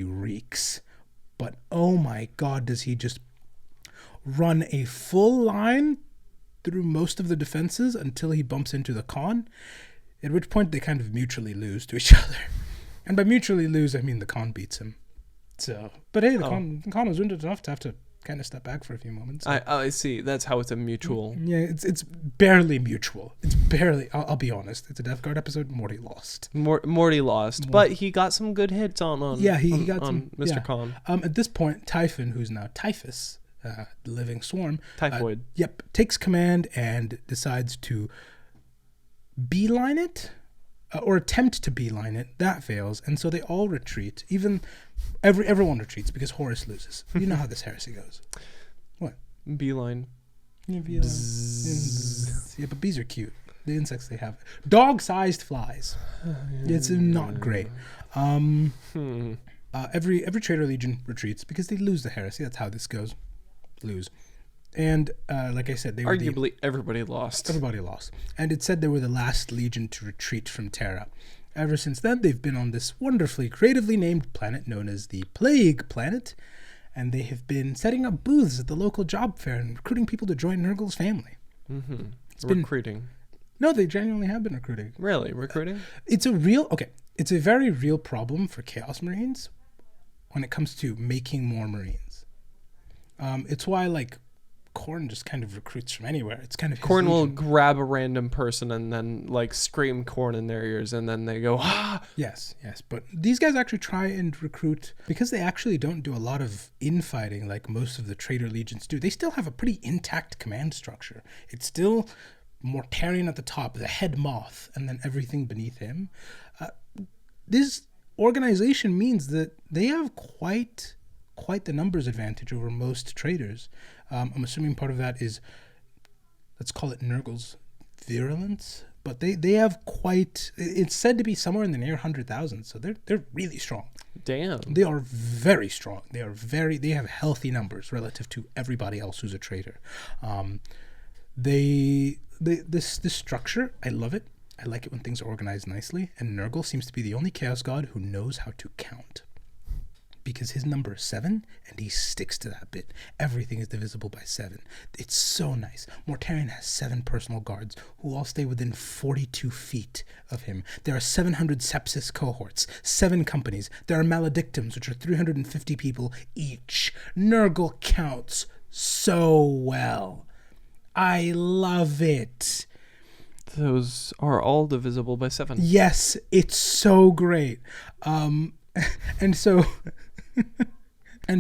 S1: reeks. But oh my god, does he just... run a full line through most of the defenses until he bumps into the Khan, at which point they kind of mutually lose to each other. And by mutually lose, I mean the Khan beats him. So, but hey, the Khan was wounded enough to have to kind of step back for a few moments.
S2: I see. That's how it's a mutual.
S1: Yeah, it's barely mutual. It's barely. I'll be honest. It's a Death Guard episode. Morty lost.
S2: Morty lost, but he got some good hits on.
S1: Yeah, he got some.
S2: Mr. Khan.
S1: At this point, Typhon, who's now Typhus, the living swarm,
S2: Typhoid.
S1: Takes command and decides to beeline it, or attempt to beeline it. That fails, and so they all retreat. Even everyone retreats because Horus loses. You know how this heresy goes. What?
S2: Beeline.
S1: Yeah, beeline. Yeah, but bees are cute. The insects they have, dog-sized flies. It's not great. Every Traitor Legion retreats because they lose the heresy. That's how this goes. Lose. And like I said, they
S2: arguably everybody lost.
S1: Everybody lost. And it said they were the last legion to retreat from Terra. Ever since then, they've been on this wonderfully creatively named planet known as the Plague Planet, and they have been setting up booths at the local job fair and recruiting people to join Nurgle's family.
S2: Mm-hmm.
S1: It's
S2: recruiting.
S1: No, they genuinely have been recruiting.
S2: Really? Recruiting?
S1: It's a very real problem for Chaos Marines when it comes to making more Marines. It's why, like, Khorne just kind of recruits from anywhere. It's kind of
S2: Khorne will grab a random person and then, like, scream Khorne in their ears, and then they go, ah!
S1: Yes. But these guys actually try and recruit, because they actually don't do a lot of infighting like most of the Traitor Legions do. They still have a pretty intact command structure. It's still Mortarion at the top, the head moth, and then everything beneath him. This organization means that they have quite the numbers advantage over most traders. I'm assuming part of that is, let's call it Nurgle's virulence, but they have quite, it's said to be somewhere in the near 100,000, so they're really strong.
S2: Damn.
S1: They are very strong. They have healthy numbers relative to everybody else who's a traitor. This structure, I love it. I like it when things are organized nicely, and Nurgle seems to be the only Chaos God who knows how to count. Because his number is 7, and he sticks to that bit. Everything is divisible by 7. It's so nice. Mortarion has 7 personal guards who all stay within 42 feet of him. There are 700 sepsis cohorts, 7 companies. There are maledictums, which are 350 people each. Nurgle counts so well. I love it.
S2: Those are all divisible by 7.
S1: Yes, it's so great. And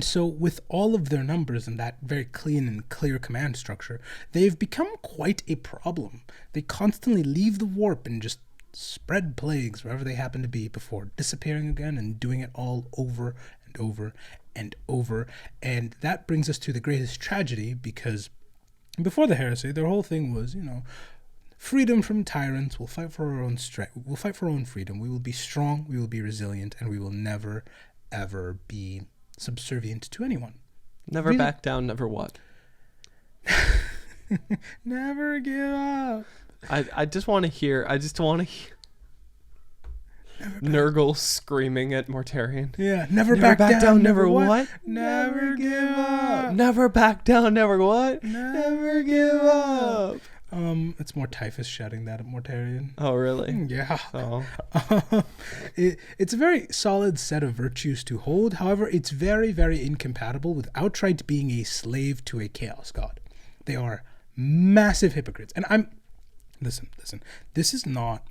S1: so with all of their numbers and that very clean and clear command structure, they've become quite a problem. They constantly leave the warp and just spread plagues wherever they happen to be before disappearing again and doing it all over and over and over. And that brings us to the greatest tragedy, because before the heresy, their whole thing was, freedom from tyrants. We'll fight for our own strength. We'll fight for our own freedom. We will be strong. We will be resilient, and we will never, ever be subservient to anyone.
S2: Never back down. Never what?
S1: Never give up.
S2: I just want to hear. Nurgle screaming at Mortarion.
S1: Yeah, never back down. Never what?
S2: Never give up. Never back down. Never what? Never give up.
S1: It's more Typhus shouting that at Mortarion.
S2: Oh, really?
S1: Yeah.
S2: Oh.
S1: It's a very solid set of virtues to hold. However, it's very, very incompatible with outright being a slave to a chaos god. They are massive hypocrites. And listen, this is not,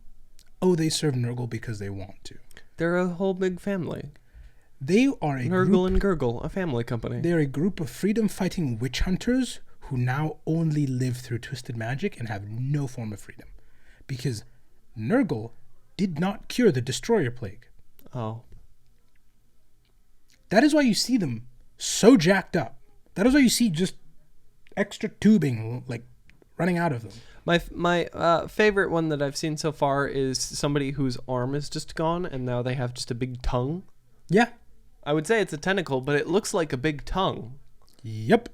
S1: they serve Nurgle because they want to.
S2: They're a whole big family.
S1: They are
S2: Nurgle and Gurgle, a family company.
S1: They're a group of freedom-fighting witch hunters who now only live through twisted magic and have no form of freedom. Because Nurgle did not cure the Destroyer Plague.
S2: Oh.
S1: That is why you see them so jacked up. That is why you see just extra tubing, like, running out of them.
S2: My favorite one that I've seen so far is somebody whose arm is just gone, and now they have just a big tongue.
S1: Yeah.
S2: I would say it's a tentacle, but it looks like a big tongue.
S1: Yep.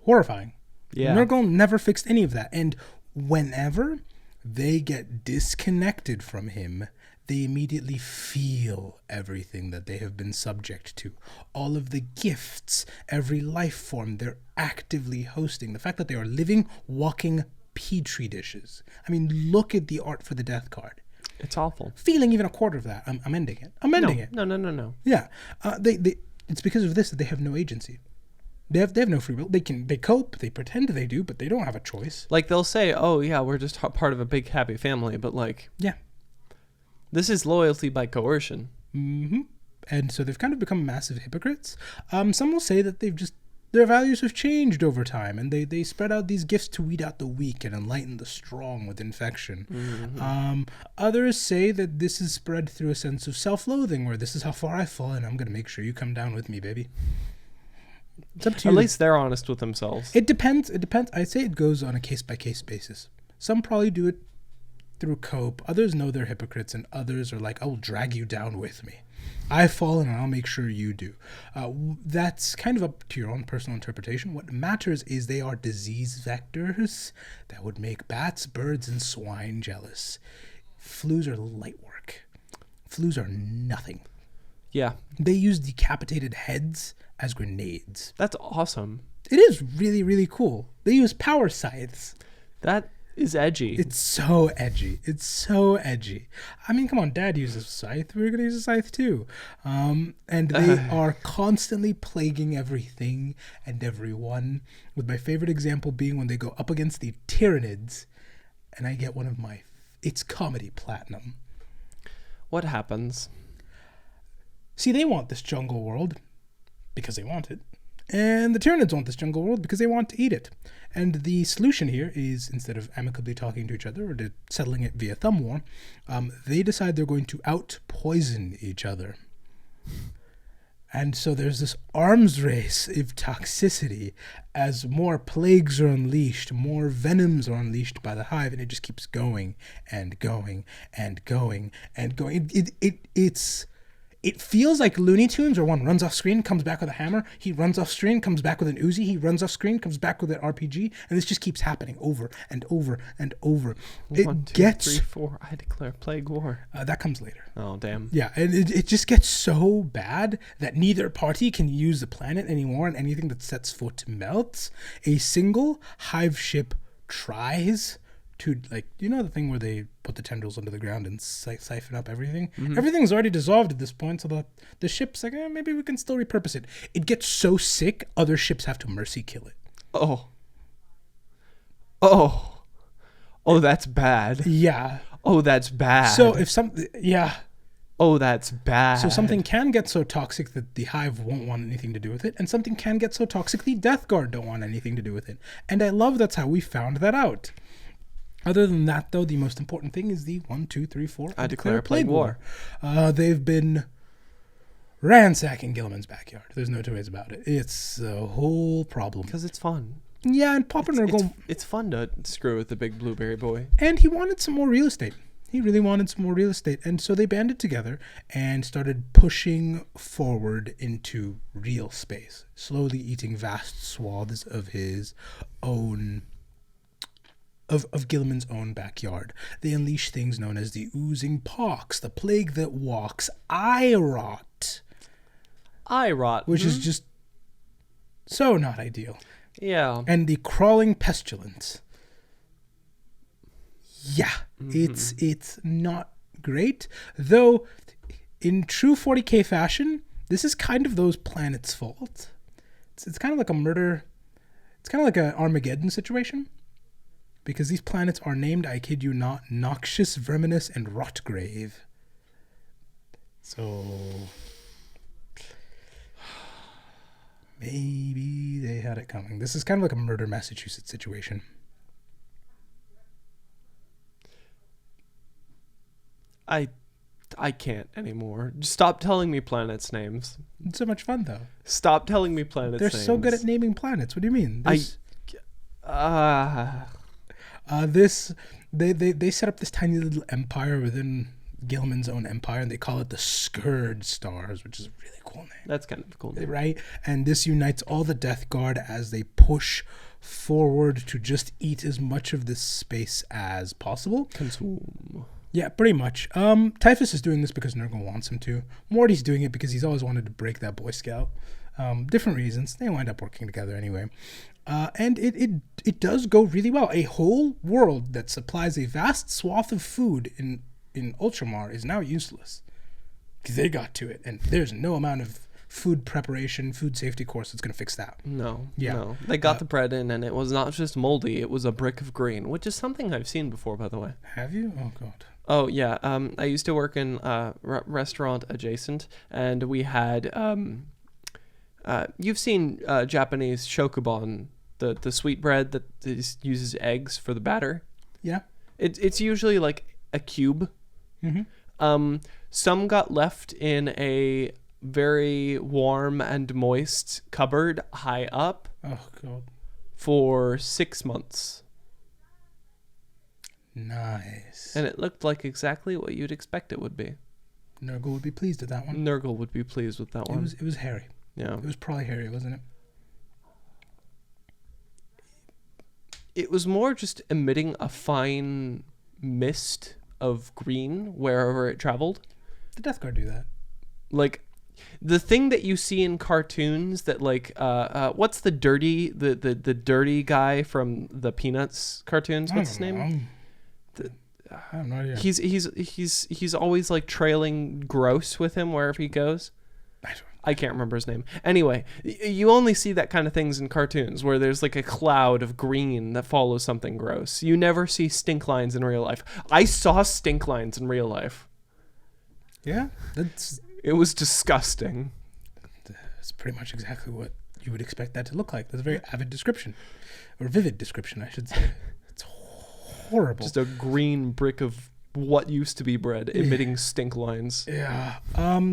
S1: Horrifying.
S2: Yeah.
S1: Nurgle never fixed any of that. And whenever they get disconnected from him, they immediately feel everything that they have been subject to. All of the gifts, every life form they're actively hosting. The fact that they are living, walking petri dishes. I mean, look at the art for the death card.
S2: It's awful.
S1: Feeling even a quarter of that, I'm ending it. I'm ending it.
S2: No.
S1: Yeah. It's because of this that they have no agency. They have no free will. They cope, they pretend they do, but they don't have a choice.
S2: Like, they'll say, oh, yeah, we're just part of a big, happy family. But, like,
S1: yeah,
S2: this is loyalty by coercion.
S1: Mm-hmm. And so they've kind of become massive hypocrites. Some will say that their values have changed over time, and they spread out these gifts to weed out the weak and enlighten the strong with infection.
S2: Mm-hmm.
S1: Others say that this is spread through a sense of self-loathing, where this is how far I've fallen, I'm going to make sure you come down with me, baby. It's up to you.
S2: At least they're honest with themselves.
S1: It depends. I'd say it goes on a case-by-case basis. Some probably do it through cope. Others know they're hypocrites, and others are like, I will drag you down with me. I've fallen, and I'll make sure you do. That's kind of up to your own personal interpretation. What matters is they are disease vectors that would make bats, birds, and swine jealous. Flues are light work. Flues are nothing.
S2: Yeah.
S1: They use decapitated heads as grenades.
S2: That's awesome.
S1: It is really, really cool. They use power scythes.
S2: That is edgy.
S1: It's so edgy. It's so edgy. I mean, come on, Dad uses a scythe. We're going to use a scythe too. And they are constantly plaguing everything and everyone, with my favorite example being when they go up against the Tyranids, and I get one of my... It's comedy platinum.
S2: What happens?
S1: See, they want this jungle world because they want it. And the Tyranids want this jungle world because they want to eat it. And the solution here is, instead of amicably talking to each other or settling it via thumb war, they decide they're going to out-poison each other. And so there's this arms race of toxicity as more plagues are unleashed, more venoms are unleashed by the hive, and it just keeps going and going and going and going. It feels like Looney Tunes, where one runs off screen, comes back with a hammer. He runs off screen, comes back with an Uzi. He runs off screen, comes back with an RPG. And this just keeps happening over and over and over.
S2: 1, 2, 3, 4. I declare plague war.
S1: That comes later.
S2: Oh, damn.
S1: Yeah, and it just gets so bad that neither party can use the planet anymore, and anything that sets foot melts. A single hive ship tries to, like, you know the thing where they put the tendrils under the ground and siphon up everything? Mm-hmm. Everything's already dissolved at this point, so the ship's like, maybe we can still repurpose it. It gets so sick, other ships have to mercy kill it.
S2: Oh, that's bad.
S1: Yeah.
S2: Oh, that's bad.
S1: So
S2: Oh, that's bad.
S1: So something can get so toxic that the hive won't want anything to do with it, and something can get so toxic the Death Guard don't want anything to do with it. And I love that's how we found that out. Other than that, though, the most important thing is the 1, 2, 3, 4.
S2: I declare plague war.
S1: They've been ransacking Gilliman's backyard. There's no two ways about it. It's a whole problem.
S2: Because it's fun.
S1: Yeah, and Papa Nurgle...
S2: It's fun to screw with the big blueberry boy.
S1: And he wanted some more real estate. He really wanted some more real estate. And so they banded together and started pushing forward into real space, slowly eating vast swaths of his own... Of Gilliman's own backyard. They unleash things known as the oozing pox, the plague that walks, eye rot. Which is just so not ideal.
S2: Yeah.
S1: And the crawling pestilence. Yeah, it's not great. Though, in true 40k fashion, this is kind of those planets' fault. It's kind of like a murder. It's kind of like an Armageddon situation. Because these planets are named, I kid you not, Noxious, Verminous, and Rotgrave. So... maybe they had it coming. This is kind of like a Murder, Massachusetts situation.
S2: I can't anymore. Just stop telling me planets' names.
S1: It's so much fun, though.
S2: Stop telling me planets' names.
S1: They're so good at naming planets. What do you mean?
S2: They
S1: set up this tiny little empire within Gilliman's own empire, and they call it the Scourge Stars, which is a really cool name.
S2: That's kind of a cool name.
S1: Right? And this unites all the Death Guard as they push forward to just eat as much of this space as possible.
S2: Consume.
S1: Yeah, pretty much. Typhus is doing this because Nurgle wants him to. Morty's doing it because he's always wanted to break that Boy Scout. Different reasons. They wind up working together anyway. And it does go really well. A whole world that supplies a vast swath of food in Ultramar is now useless. Because they got to it, and there's no amount of food preparation, food safety course that's going to fix that.
S2: No.
S1: Yeah.
S2: They got the bread in, and it was not just moldy, it was a brick of green, which is something I've seen before, by the way.
S1: Have you? Oh, God.
S2: Oh, yeah. I used to work in restaurant adjacent, and we had... you've seen Japanese shokuban, the sweet bread that uses eggs for the batter.
S1: Yeah.
S2: It's usually like a cube.
S1: Mm-hmm.
S2: Some got left in a very warm and moist cupboard high up.
S1: Oh, God.
S2: For 6 months.
S1: Nice.
S2: And it looked like exactly what you'd expect it would be.
S1: Nurgle would be pleased with that one.
S2: Nurgle would be pleased with that one.
S1: It was hairy.
S2: Yeah.
S1: It was probably hairy, wasn't it?
S2: It was more just emitting a fine mist of green wherever it traveled.
S1: The Death Guard do that.
S2: Like the thing that you see in cartoons that like what's the dirty dirty guy from the Peanuts cartoons? What's his name?
S1: I have no idea.
S2: He's always like trailing gross with him wherever he goes. I can't remember his name. Anyway, you only see that kind of things in cartoons where there's like a cloud of green that follows something gross. You never see stink lines in real life. I saw stink lines in real life.
S1: Yeah,
S2: it was disgusting.
S1: That's pretty much exactly what you would expect that to look like. That's a very vivid description, I should say. It's horrible.
S2: Just a green brick of what used to be bread emitting stink lines.
S1: Yeah.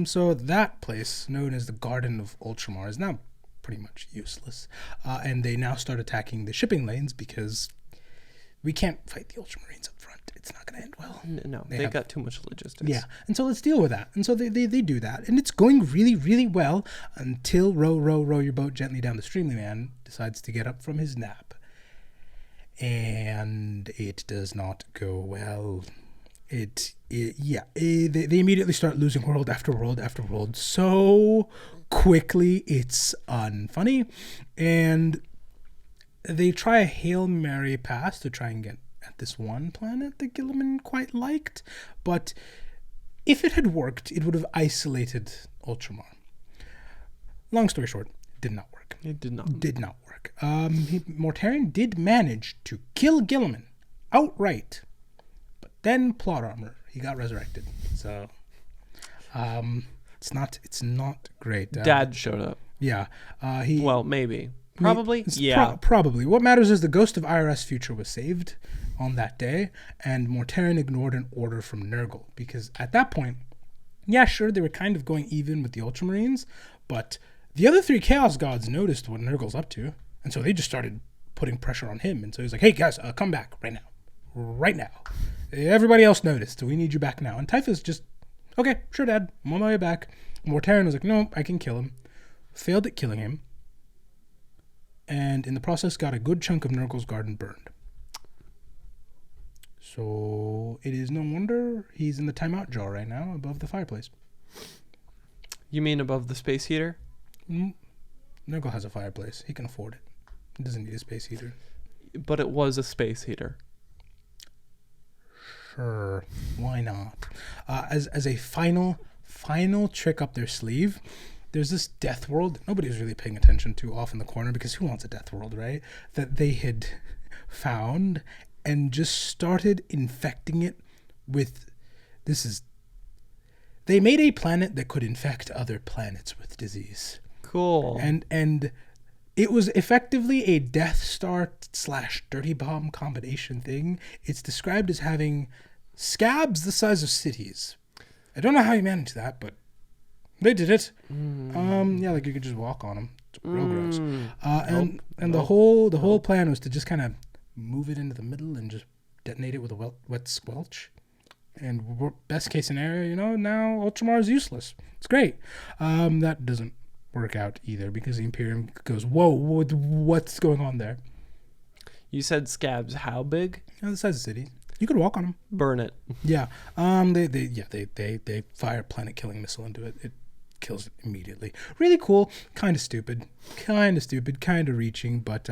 S1: So that place, known as the Garden of Ultramar, is now pretty much useless. And they now start attacking the shipping lanes because we can't fight the Ultramarines up front. It's not going to end well.
S2: No, they got too much logistics.
S1: Yeah. And so let's deal with that. And so they do that. And it's going really, really well until row your boat gently down the stream man decides to get up from his nap. And it does not go well. They immediately start losing world after world after world so quickly it's unfunny, and they try a Hail Mary pass to try and get at this one planet that Guilliman quite liked, but if it had worked, it would have isolated Ultramar. Long story short, did not work.
S2: It did not.
S1: Did not work. Mortarion did manage to kill Guilliman outright. Then plot armor, he got resurrected. So, it's not great.
S2: Dad showed up.
S1: Yeah.
S2: Maybe. Probably. Yeah.
S1: Probably. What matters is the ghost of IRS future was saved on that day, and Mortarion ignored an order from Nurgle because at that point, yeah, sure, they were kind of going even with the Ultramarines, but the other three Chaos Gods noticed what Nurgle's up to, and so they just started putting pressure on him. And so he's like, "Hey guys, come back right now. Everybody else noticed. We need you back now." And Typhus just, "Okay, sure, Dad. I'm on my way back." Mortarion was like, "No, I can kill him." Failed at killing him. And in the process, got a good chunk of Nurgle's garden burned. So it is no wonder he's in the timeout jar right now above the fireplace.
S2: You mean above the space heater?
S1: Nurgle has a fireplace. He can afford it. He doesn't need a space heater.
S2: But it was a space heater.
S1: Sure, why not? As a final trick up their sleeve, there's this death world that nobody was really paying attention to off in the corner, because who wants a death world, right? That they had found and just started infecting it with they made a planet that could infect other planets with disease.
S2: Cool.
S1: And it was effectively a Death Star / dirty bomb combination thing. It's described as having scabs the size of cities. I don't know how you managed that, but they did it. Yeah, like you could just walk on them. It's real gross. And the whole plan was to just kind of move it into the middle and just detonate it with a wet squelch. And best case scenario, now Ultramar is useless. It's great. That doesn't work out either, because the Imperium goes, "Whoa, what's going on there?"
S2: You said scabs how big?
S1: The size of cities. You could walk on them.
S2: Burn it.
S1: Yeah. They fire a planet-killing missile into it. It kills it immediately. Really cool. Kind of stupid. Kind of reaching. But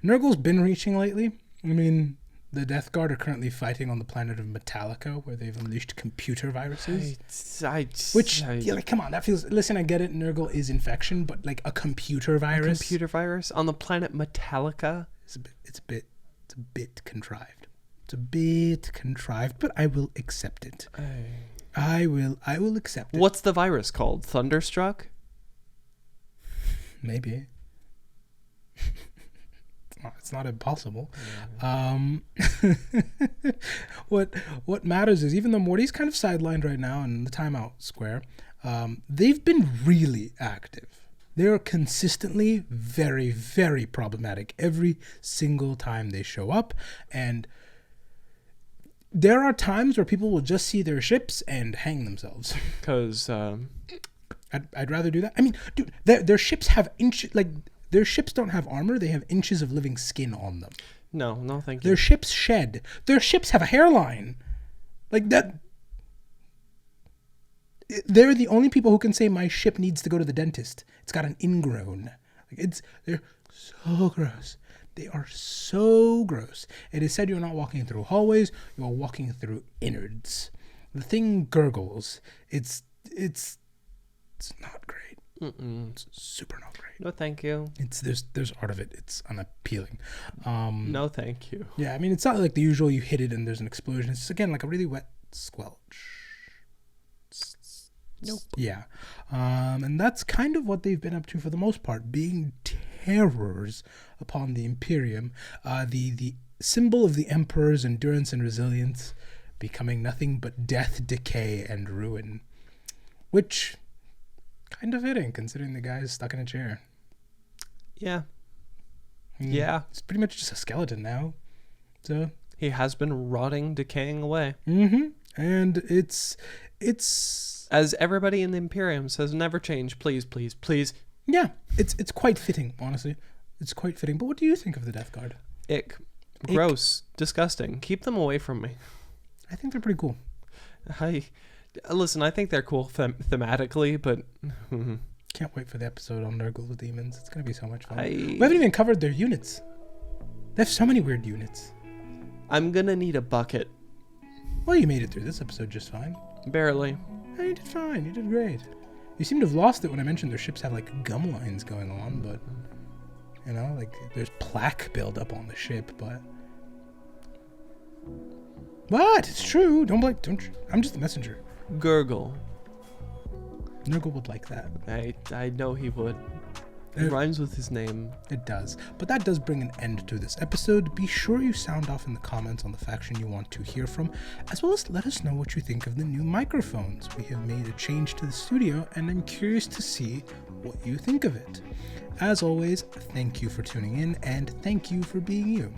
S1: Nurgle's been reaching lately. I mean, the Death Guard are currently fighting on the planet of Metallica, where they've unleashed computer viruses. Come on, that feels... Listen, I get it. Nurgle is infection, but like a computer virus.
S2: A computer virus on the planet Metallica?
S1: It's a bit contrived. It's a bit contrived, but I will accept it. I will accept it.
S2: What's the virus called? Thunderstruck?
S1: Maybe. It's not impossible. What matters is, even though Morty's kind of sidelined right now in the timeout square, they've been really active. They are consistently very, very problematic every single time they show up. And there are times where people will just see their ships and hang themselves.
S2: Because
S1: I'd rather do that. I mean, dude, their ships have their ships don't have armor. They have inches of living skin on them.
S2: No, thank you.
S1: Their ships shed. Their ships have a hairline. Like that. They're the only people who can say my ship needs to go to the dentist. It's got an ingrown. They're so gross. They are so gross. It is said you're not walking through hallways. You are walking through innards. The thing gurgles. It's not great. It's super not great.
S2: No, thank you.
S1: There's art of it. It's unappealing.
S2: No, thank you.
S1: Yeah, I mean, it's not like the usual. You hit it and there's an explosion. It's again like a really wet squelch.
S2: Nope.
S1: Yeah. And that's kind of what they've been up to for the most part, being terrors upon the Imperium, the symbol of the Emperor's endurance and resilience, becoming nothing but death, decay, and ruin. Which, kind of fitting, considering the guy's stuck in a chair.
S2: Yeah. Yeah.
S1: It's pretty much just a skeleton now. So
S2: he has been rotting, decaying away.
S1: Mm-hmm. And it's...
S2: As everybody in the Imperium says, never change, please, please, please.
S1: Yeah, it's quite fitting, honestly. It's quite fitting. But what do you think of the Death Guard?
S2: Ick. Gross. Disgusting. Keep them away from me.
S1: I think they're pretty cool.
S2: Listen, I think they're cool thematically, but...
S1: Can't wait for the episode on Nurgle Demons. It's going to be so much fun. We haven't even covered their units. They have so many weird units.
S2: I'm going to need a bucket.
S1: Well, you made it through this episode just fine.
S2: Barely.
S1: Oh, you did fine. You did great. You seem to have lost it when I mentioned their ships have, like, gum lines going on, but... You know, like, there's plaque build up on the ship, but... What? It's true. I'm just the messenger.
S2: Gurgle.
S1: Nurgle would like that.
S2: I know he would. It rhymes with his name.
S1: It does. But that does bring an end to this episode. Be sure you sound off in the comments on the faction you want to hear from, as well as let us know what you think of the new microphones. We have made a change to the studio, and I'm curious to see what you think of it. As always, thank you for tuning in, and thank you for being you.